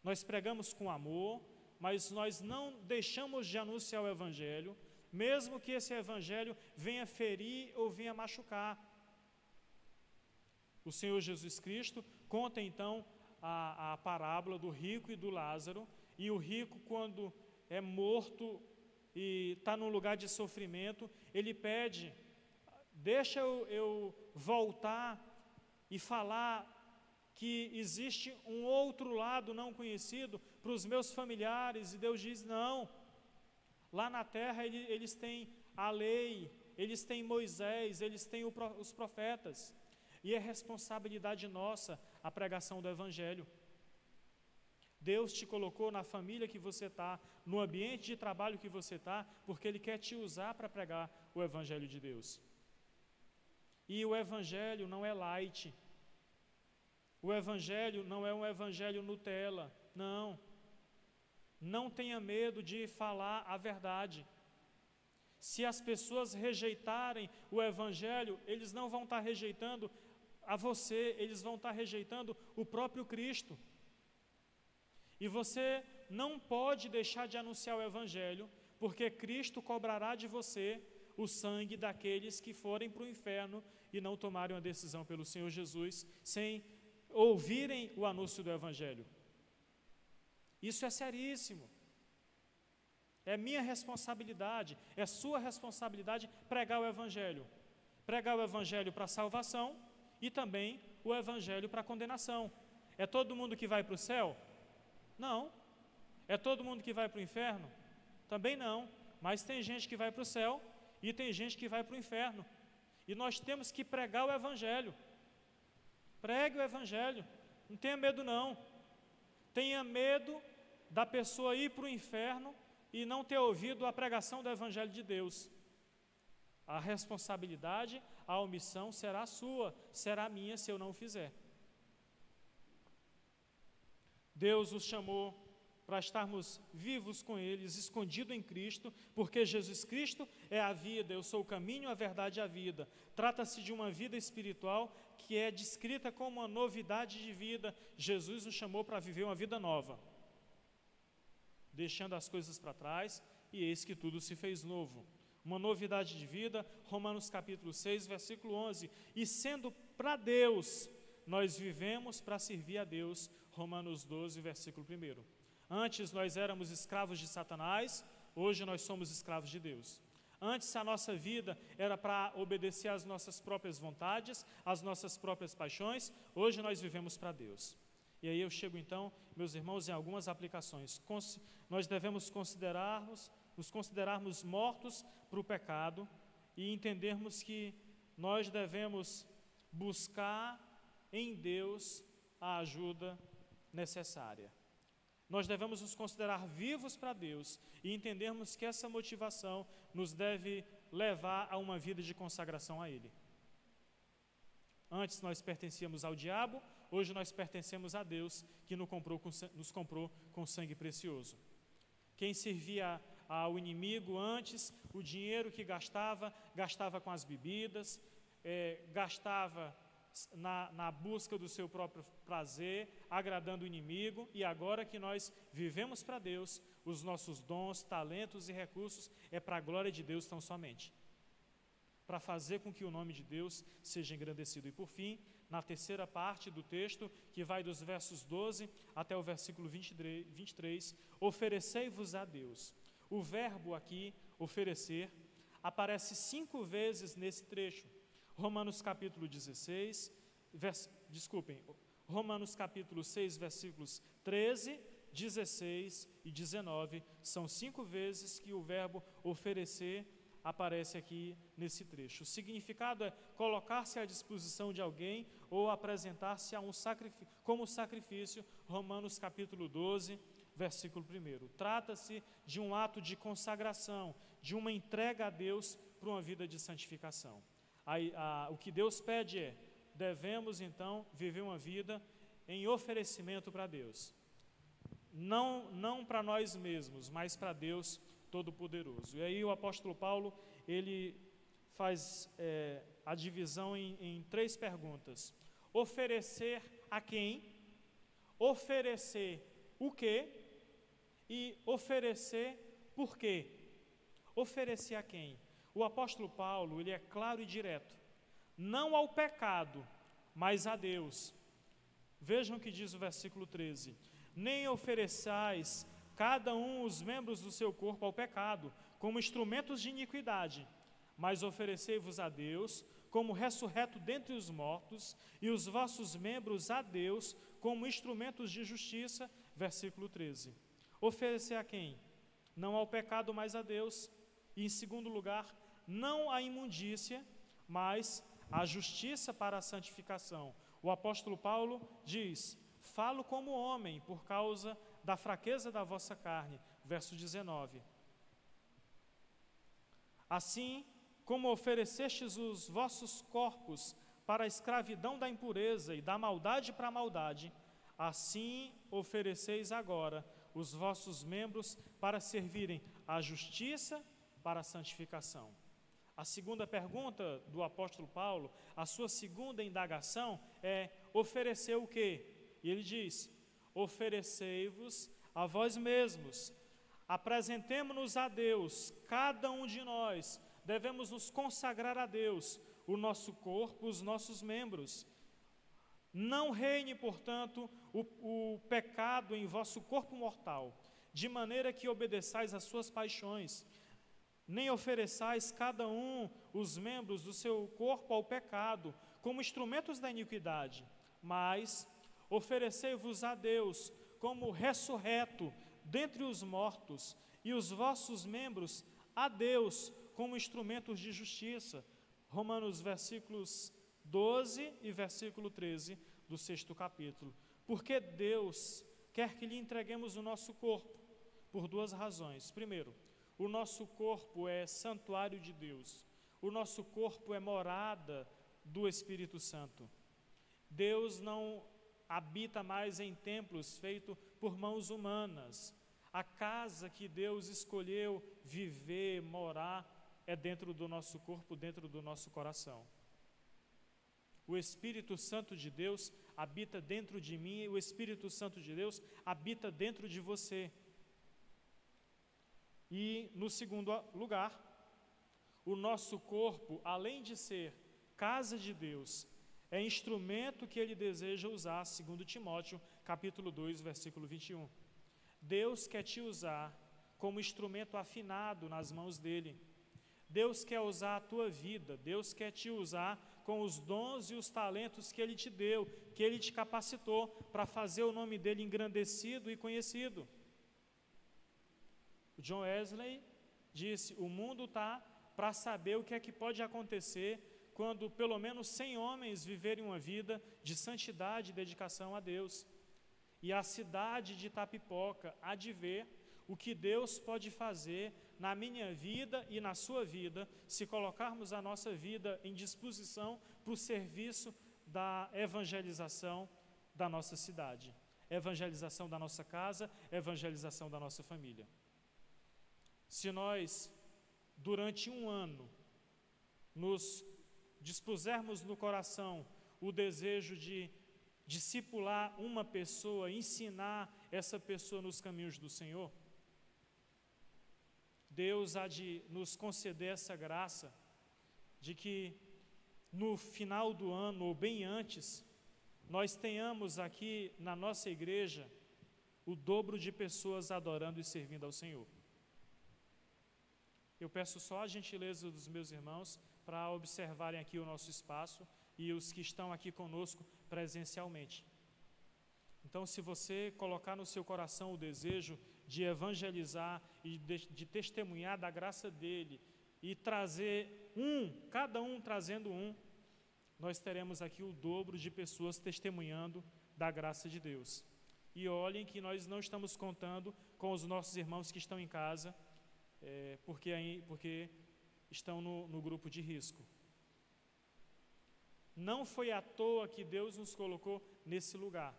Nós pregamos com amor, mas nós não deixamos de anunciar o Evangelho, mesmo que esse Evangelho venha ferir ou venha machucar. O Senhor Jesus Cristo conta então a parábola do rico e do Lázaro, e o rico, quando é morto e está num lugar de sofrimento, ele pede: deixa eu voltar e falar que existe um outro lado não conhecido para os meus familiares. E Deus diz: não, lá na terra eles têm a lei, eles têm Moisés, eles têm os profetas, e é responsabilidade nossa a pregação do Evangelho. Deus te colocou na família que você está, no ambiente de trabalho que você está, porque Ele quer te usar para pregar o Evangelho de Deus. E o Evangelho não é light. O Evangelho não é um Evangelho Nutella, não. Não tenha medo de falar a verdade. Se as pessoas rejeitarem o Evangelho, eles não vão estar rejeitando a você, eles vão estar rejeitando o próprio Cristo. E você não pode deixar de anunciar o Evangelho, porque Cristo cobrará de você o sangue daqueles que forem para o inferno e não tomarem uma decisão pelo Senhor Jesus, sem ouvirem o anúncio do Evangelho. Isso é seríssimo. É minha responsabilidade, é sua responsabilidade pregar o Evangelho. Pregar o Evangelho para a salvação e também o Evangelho para a condenação. É todo mundo que vai para o céu? Não. É todo mundo que vai para o inferno? Também não. Mas tem gente que vai para o céu e tem gente que vai para o inferno. E nós temos que pregar o Evangelho. Pregue o Evangelho. Não tenha medo, não. Tenha medo da pessoa ir para o inferno e não ter ouvido a pregação do Evangelho de Deus. A responsabilidade, a omissão será sua, será minha se eu não o fizer. Deus os chamou para estarmos vivos com eles, escondidos em Cristo, porque Jesus Cristo é a vida, eu sou o caminho, a verdade e a vida. Trata-se de uma vida espiritual que é descrita como uma novidade de vida. Jesus nos chamou para viver uma vida nova, deixando as coisas para trás, e eis que tudo se fez novo. Uma novidade de vida, Romanos capítulo 6, versículo 11. E sendo para Deus, nós vivemos para servir a Deus, Romanos 12, versículo 1. Antes nós éramos escravos de Satanás, hoje nós somos escravos de Deus. Antes a nossa vida era para obedecer às nossas próprias vontades, às nossas próprias paixões, hoje nós vivemos para Deus. E aí eu chego então, meus irmãos, em algumas aplicações. Nós devemos nos considerarmos mortos para o pecado e entendermos que nós devemos buscar em Deus a ajuda necessária. Nós devemos nos considerar vivos para Deus e entendermos que essa motivação nos deve levar a uma vida de consagração a Ele. Antes nós pertencíamos ao diabo, hoje nós pertencemos a Deus, que nos comprou com sangue precioso. Quem servia ao inimigo antes, o dinheiro que gastava com as bebidas, gastava na busca do seu próprio prazer, agradando o inimigo, e agora que nós vivemos para Deus, os nossos dons, talentos e recursos é para a glória de Deus tão somente, para fazer com que o nome de Deus seja engrandecido. E por fim, na terceira parte do texto, que vai dos versos 12 até o versículo 23, oferecei-vos a Deus. O verbo aqui, oferecer, aparece 5 vezes nesse trecho. Romanos capítulo 6, versículos 13, 16 e 19, são 5 vezes que o verbo oferecer aparece aqui nesse trecho. O significado é colocar-se à disposição de alguém ou apresentar-se como sacrifício, Romanos capítulo 12, versículo 1. Trata-se de um ato de consagração, de uma entrega a Deus para uma vida de santificação. O que Deus pede é, devemos então viver uma vida em oferecimento para Deus. Não para nós mesmos, mas para Deus Todo-Poderoso. E aí o apóstolo Paulo, ele faz a divisão em 3 perguntas. Oferecer a quem? Oferecer o quê? E oferecer por quê? Oferecer a quem? O apóstolo Paulo, ele é claro e direto. Não ao pecado, mas a Deus. Vejam o que diz o versículo 13. Nem ofereçais cada um os membros do seu corpo ao pecado, como instrumentos de iniquidade, mas oferecei-vos a Deus como ressurreto dentre os mortos, e os vossos membros a Deus como instrumentos de justiça. Versículo 13. Oferecer a quem? Não ao pecado, mas a Deus. E em segundo lugar, não à imundícia, mas à justiça para a santificação. O apóstolo Paulo diz: falo como homem, por causa da fraqueza da vossa carne. Verso 19. Assim como oferecestes os vossos corpos para a escravidão da impureza e da maldade para a maldade, assim ofereceis agora os vossos membros para servirem à justiça para a santificação. A segunda pergunta do apóstolo Paulo, a sua segunda indagação é: oferecer o quê? E ele diz: oferecei-vos a vós mesmos, apresentemo-nos a Deus, cada um de nós devemos nos consagrar a Deus, o nosso corpo, os nossos membros. Não reine, portanto, o pecado em vosso corpo mortal, de maneira que obedeçais às suas paixões, nem ofereçais cada um os membros do seu corpo ao pecado, como instrumentos da iniquidade, mas oferecei-vos a Deus como ressurreto dentre os mortos, e os vossos membros a Deus como instrumentos de justiça. Romanos versículos 12 e versículo 13 do 6º capítulo. Porque Deus quer que lhe entreguemos o nosso corpo, por 2 razões. Primeiro, o nosso corpo é santuário de Deus. O nosso corpo é morada do Espírito Santo. Deus não habita mais em templos feitos por mãos humanas. A casa que Deus escolheu viver, morar, é dentro do nosso corpo, dentro do nosso coração. O Espírito Santo de Deus habita dentro de mim, e o Espírito Santo de Deus habita dentro de você. E, no segundo lugar, o nosso corpo, além de ser casa de Deus, é instrumento que Ele deseja usar, segundo Timóteo, capítulo 2, versículo 21. Deus quer te usar como instrumento afinado nas mãos dEle. Deus quer usar a tua vida, Deus quer te usar com os dons e os talentos que Ele te deu, que Ele te capacitou para fazer o nome dEle engrandecido e conhecido. O John Wesley disse: o mundo está para saber o que é que pode acontecer quando pelo menos 100 homens viverem uma vida de santidade e dedicação a Deus. E a cidade de Itapipoca há de ver o que Deus pode fazer na minha vida e na sua vida, se colocarmos a nossa vida em disposição para o serviço da evangelização da nossa cidade, evangelização da nossa casa, evangelização da nossa família. Se nós, durante um ano, nos dispusermos no coração o desejo de discipular uma pessoa, ensinar essa pessoa nos caminhos do Senhor, Deus há de nos conceder essa graça de que no final do ano, ou bem antes, nós tenhamos aqui na nossa igreja o dobro de pessoas adorando e servindo ao Senhor. Eu peço só a gentileza dos meus irmãos para observarem aqui o nosso espaço e os que estão aqui conosco presencialmente. Então, se você colocar no seu coração o desejo de evangelizar e de testemunhar da graça dEle e trazer cada um trazendo nós teremos aqui o dobro de pessoas testemunhando da graça de Deus. E olhem que nós não estamos contando com os nossos irmãos que estão em casa, porque estão no grupo de risco. Não foi à toa que Deus nos colocou nesse lugar.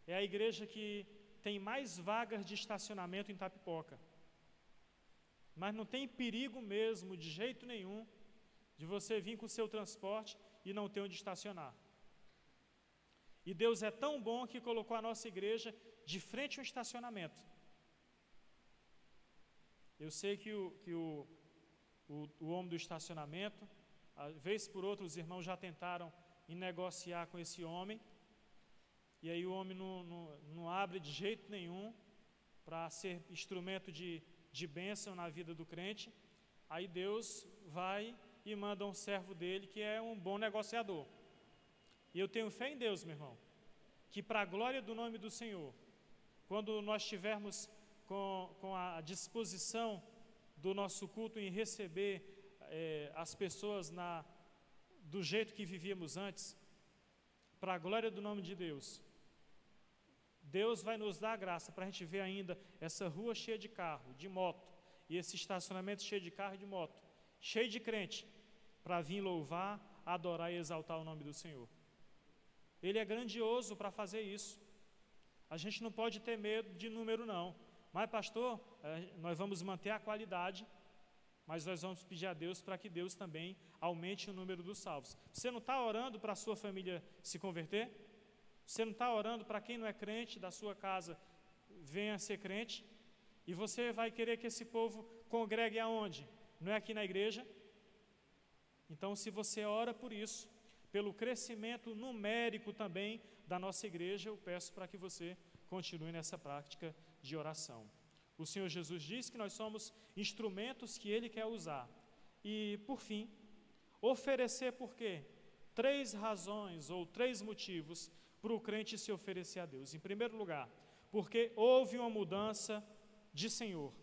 É a igreja que tem mais vagas de estacionamento em Itapipoca. Mas não tem perigo mesmo, de jeito nenhum, de você vir com o seu transporte e não ter onde estacionar. E Deus é tão bom que colocou a nossa igreja de frente ao estacionamento. Eu sei que o homem do estacionamento, vez por outra, os irmãos já tentaram em negociar com esse homem, e aí o homem não abre de jeito nenhum para ser instrumento de bênção na vida do crente. Aí Deus vai e manda um servo dele que é um bom negociador. E eu tenho fé em Deus, meu irmão, que para a glória do nome do Senhor, quando nós estivermos com a disposição do nosso culto em receber as pessoas do jeito que vivíamos antes, para a glória do nome de Deus, Deus vai nos dar a graça para a gente ver ainda essa rua cheia de carro, de moto, e esse estacionamento cheio de carro e de moto, cheio de crente, para vir louvar, adorar e exaltar o nome do Senhor. Ele é grandioso para fazer isso. A gente não pode ter medo de número, não. Mas, pastor, nós vamos manter a qualidade, mas nós vamos pedir a Deus para que Deus também aumente o número dos salvos. Você não está orando para a sua família se converter? Você não está orando para quem não é crente da sua casa venha ser crente? E você vai querer que esse povo congregue aonde? Não é aqui na igreja? Então, se você ora por isso, pelo crescimento numérico também da nossa igreja, eu peço para que você continue nessa prática de oração. O Senhor Jesus diz que nós somos instrumentos que Ele quer usar. E, por fim, oferecer por quê? 3 razões ou 3 motivos para o crente se oferecer a Deus. Em primeiro lugar, porque houve uma mudança de Senhor.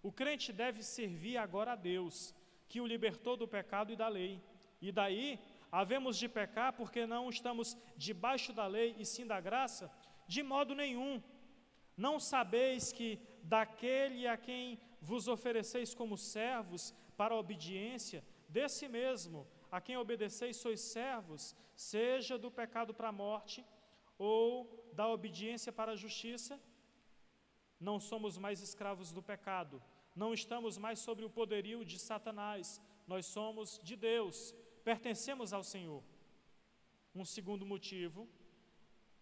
O crente deve servir agora a Deus, que o libertou do pecado e da lei. E daí, havemos de pecar porque não estamos debaixo da lei e sim da graça? De modo nenhum. Não sabeis que daquele a quem vos ofereceis como servos para a obediência, desse mesmo a quem obedeceis sois servos, seja do pecado para a morte ou da obediência para a justiça? Não somos mais escravos do pecado, não estamos mais sob o poderio de Satanás, nós somos de Deus, pertencemos ao Senhor. Um segundo motivo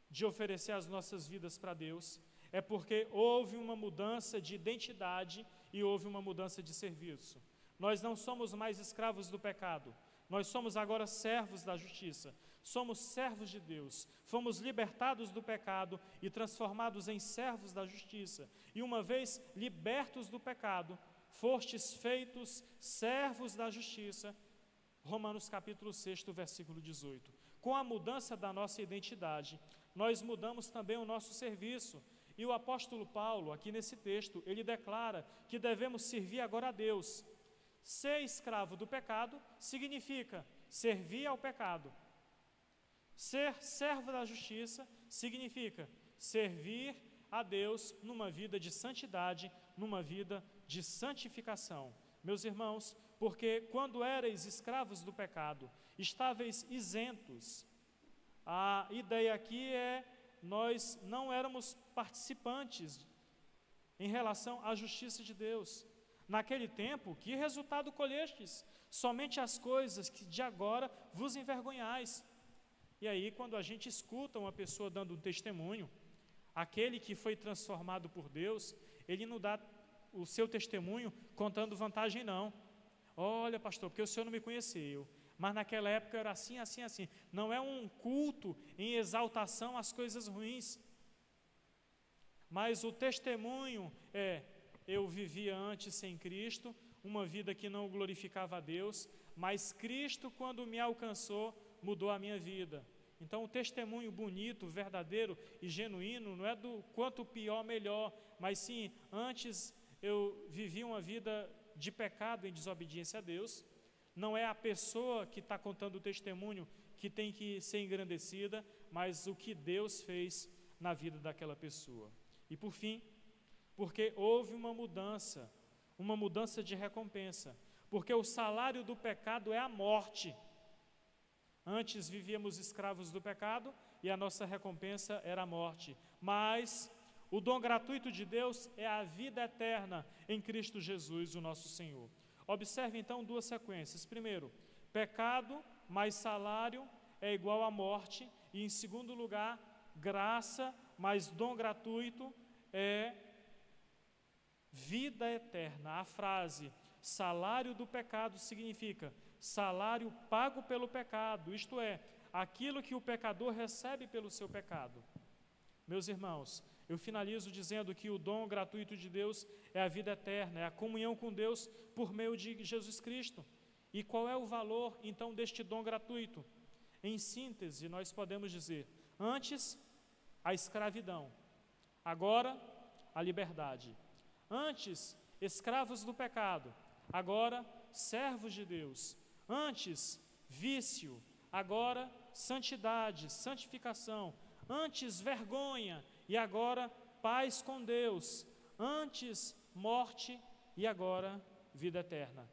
de oferecer as nossas vidas para Deus é porque houve uma mudança de identidade e houve uma mudança de serviço. Nós não somos mais escravos do pecado, nós somos agora servos da justiça, somos servos de Deus, fomos libertados do pecado e transformados em servos da justiça. E uma vez libertos do pecado, fostes feitos servos da justiça. Romanos capítulo 6, versículo 18. Com a mudança da nossa identidade, nós mudamos também o nosso serviço. E o apóstolo Paulo, aqui nesse texto, ele declara que devemos servir agora a Deus. Ser escravo do pecado significa servir ao pecado. Ser servo da justiça significa servir a Deus numa vida de santidade, numa vida de santificação. Meus irmãos, porque quando erais escravos do pecado, estáveis isentos. A ideia aqui é, nós não éramos participantes em relação à justiça de Deus. Naquele tempo, que resultado colhestes? Somente as coisas que de agora vos envergonhais. E aí, quando a gente escuta uma pessoa dando um testemunho, aquele que foi transformado por Deus, ele não dá o seu testemunho contando vantagem, não. Olha, pastor, porque o senhor não me conheceu, mas naquela época eu era assim, assim, assim. Não é um culto em exaltação às coisas ruins, mas o testemunho é: eu vivia antes sem Cristo, uma vida que não glorificava a Deus, mas Cristo, quando me alcançou, mudou a minha vida. Então, o testemunho bonito, verdadeiro e genuíno não é do quanto pior, melhor, mas sim, antes eu vivi uma vida de pecado em desobediência a Deus. Não é a pessoa que está contando o testemunho que tem que ser engrandecida, mas o que Deus fez na vida daquela pessoa. E por fim, porque houve uma mudança de recompensa, porque o salário do pecado é a morte. Antes vivíamos escravos do pecado e a nossa recompensa era a morte, mas o dom gratuito de Deus é a vida eterna em Cristo Jesus, o nosso Senhor. Observe então duas sequências. Primeiro, pecado mais salário é igual à morte, e em segundo lugar, graça mais dom gratuito é vida eterna. A frase salário do pecado significa salário pago pelo pecado, isto é, aquilo que o pecador recebe pelo seu pecado. Meus irmãos, eu finalizo dizendo que o dom gratuito de Deus é a vida eterna, é a comunhão com Deus por meio de Jesus Cristo. E qual é o valor, então, deste dom gratuito? Em síntese, nós podemos dizer, antes, a escravidão, agora, a liberdade. Antes, escravos do pecado, agora, servos de Deus. Antes, vício, agora, santidade, santificação. Antes, vergonha, e agora, paz com Deus. Antes, morte, e agora, vida eterna.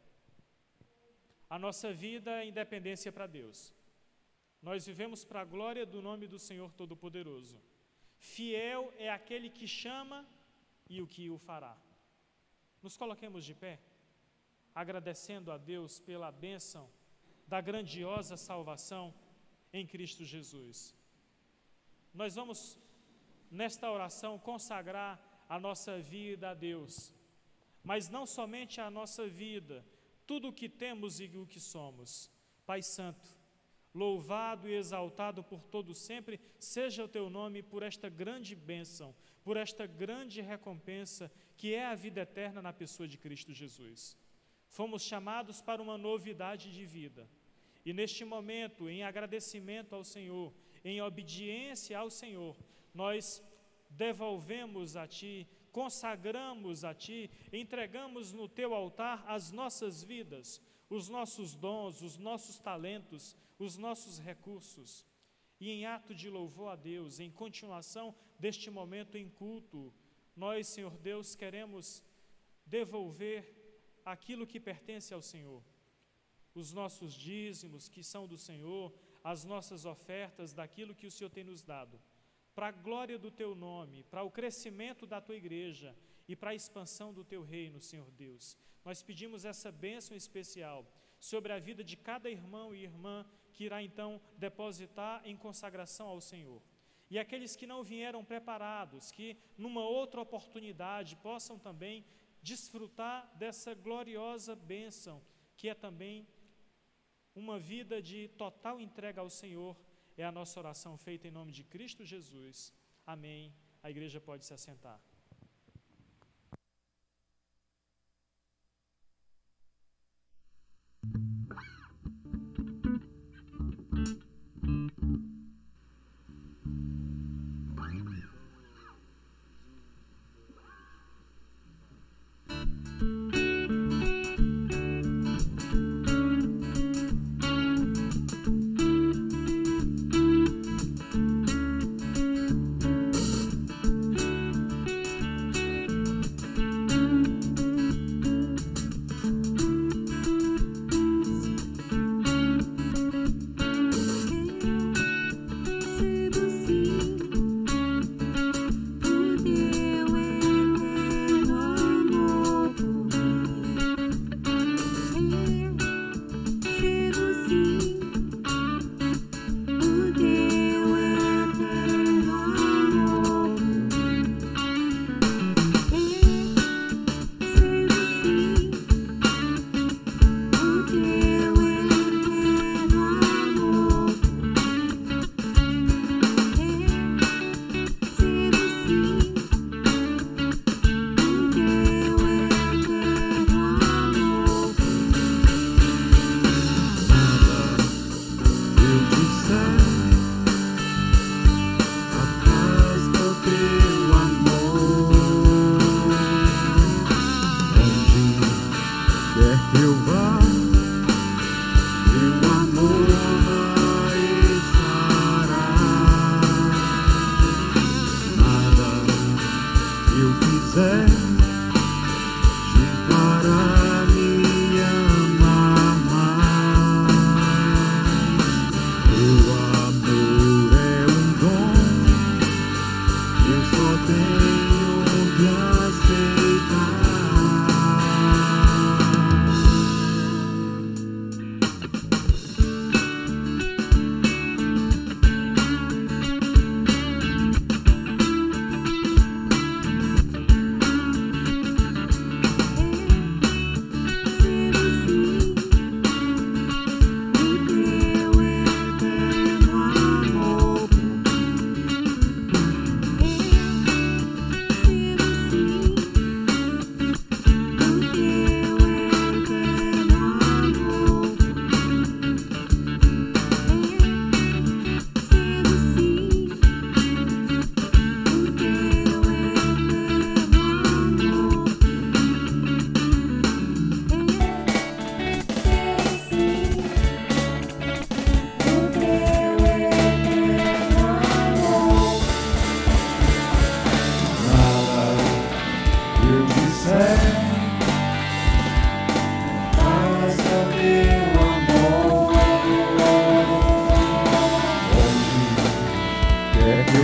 A nossa vida é independência para Deus. Nós vivemos para a glória do nome do Senhor Todo-Poderoso. Fiel é aquele que chama e o que o fará. Nos coloquemos de pé, agradecendo a Deus pela bênção da grandiosa salvação em Cristo Jesus. Nós vamos, nesta oração, consagrar a nossa vida a Deus, mas não somente a nossa vida, tudo o que temos e o que somos. Pai Santo, louvado e exaltado por todo sempre, seja o teu nome por esta grande bênção, por esta grande recompensa, que é a vida eterna na pessoa de Cristo Jesus. Fomos chamados para uma novidade de vida, e neste momento, em agradecimento ao Senhor, em obediência ao Senhor, nós devolvemos a Ti, consagramos a Ti, entregamos no Teu altar as nossas vidas, os nossos dons, os nossos talentos, os nossos recursos. E em ato de louvor a Deus, em continuação deste momento em culto, nós, Senhor Deus, queremos devolver aquilo que pertence ao Senhor. Os nossos dízimos, que são do Senhor, as nossas ofertas daquilo que o Senhor tem nos dado, para a glória do Teu nome, para o crescimento da Tua igreja e para a expansão do Teu reino, Senhor Deus. Nós pedimos essa bênção especial sobre a vida de cada irmão e irmã que irá então depositar em consagração ao Senhor. E aqueles que não vieram preparados, que numa outra oportunidade possam também desfrutar dessa gloriosa bênção, que é também uma vida de total entrega ao Senhor. É a nossa oração feita em nome de Cristo Jesus. Amém. A igreja pode se assentar.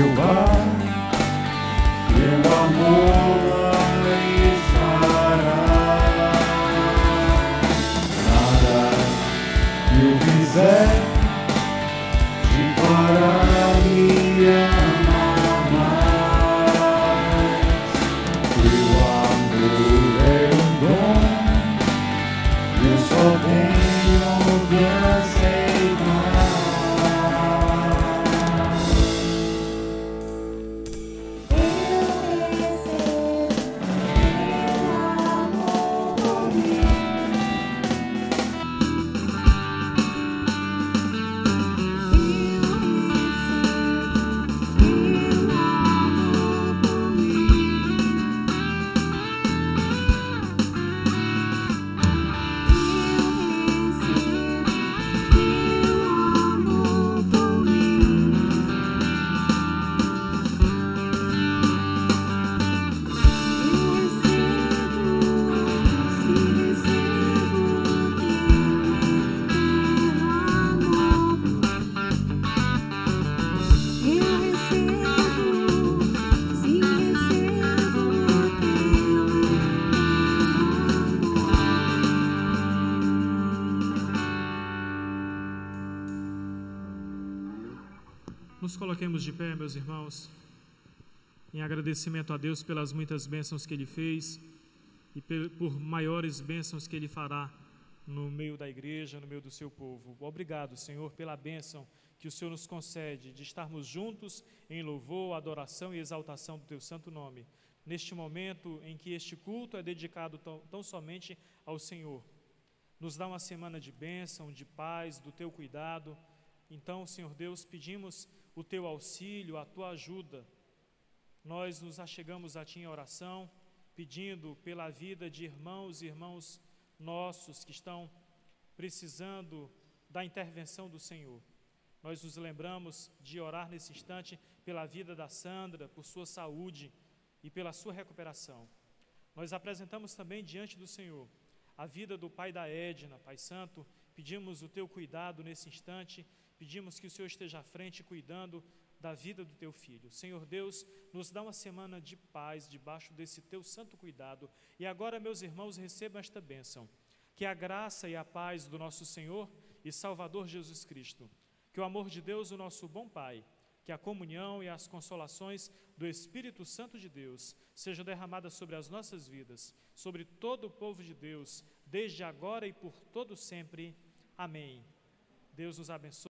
Jeová, meu amor estará. Nada que eu fizer te fará me amar mais. Teu amor é um dom, eu só tenho que aceitar. Nos coloquemos de pé, meus irmãos, em agradecimento a Deus pelas muitas bênçãos que Ele fez e por maiores bênçãos que Ele fará no meio da igreja, no meio do seu povo. Obrigado, Senhor, pela bênção que o Senhor nos concede de estarmos juntos em louvor, adoração e exaltação do Teu santo nome, neste momento em que este culto é dedicado tão somente ao Senhor. Nos dá uma semana de bênção, de paz, do Teu cuidado. Então, Senhor Deus, pedimos o Teu auxílio, a Tua ajuda. Nós nos achegamos a Ti em oração, pedindo pela vida de irmãos e irmãos nossos que estão precisando da intervenção do Senhor. Nós nos lembramos de orar nesse instante pela vida da Sandra, por sua saúde e pela sua recuperação. Nós apresentamos também diante do Senhor a vida do pai da Edna, Pai Santo, pedimos o Teu cuidado nesse instante. Pedimos que o Senhor esteja à frente, cuidando da vida do Teu filho. Senhor Deus, nos dá uma semana de paz, debaixo desse Teu santo cuidado. E agora, meus irmãos, recebam esta bênção. Que a graça e a paz do nosso Senhor e Salvador Jesus Cristo, que o amor de Deus, o nosso bom Pai, que a comunhão e as consolações do Espírito Santo de Deus sejam derramadas sobre as nossas vidas, sobre todo o povo de Deus, desde agora e por todo sempre. Amém. Deus os abençoe.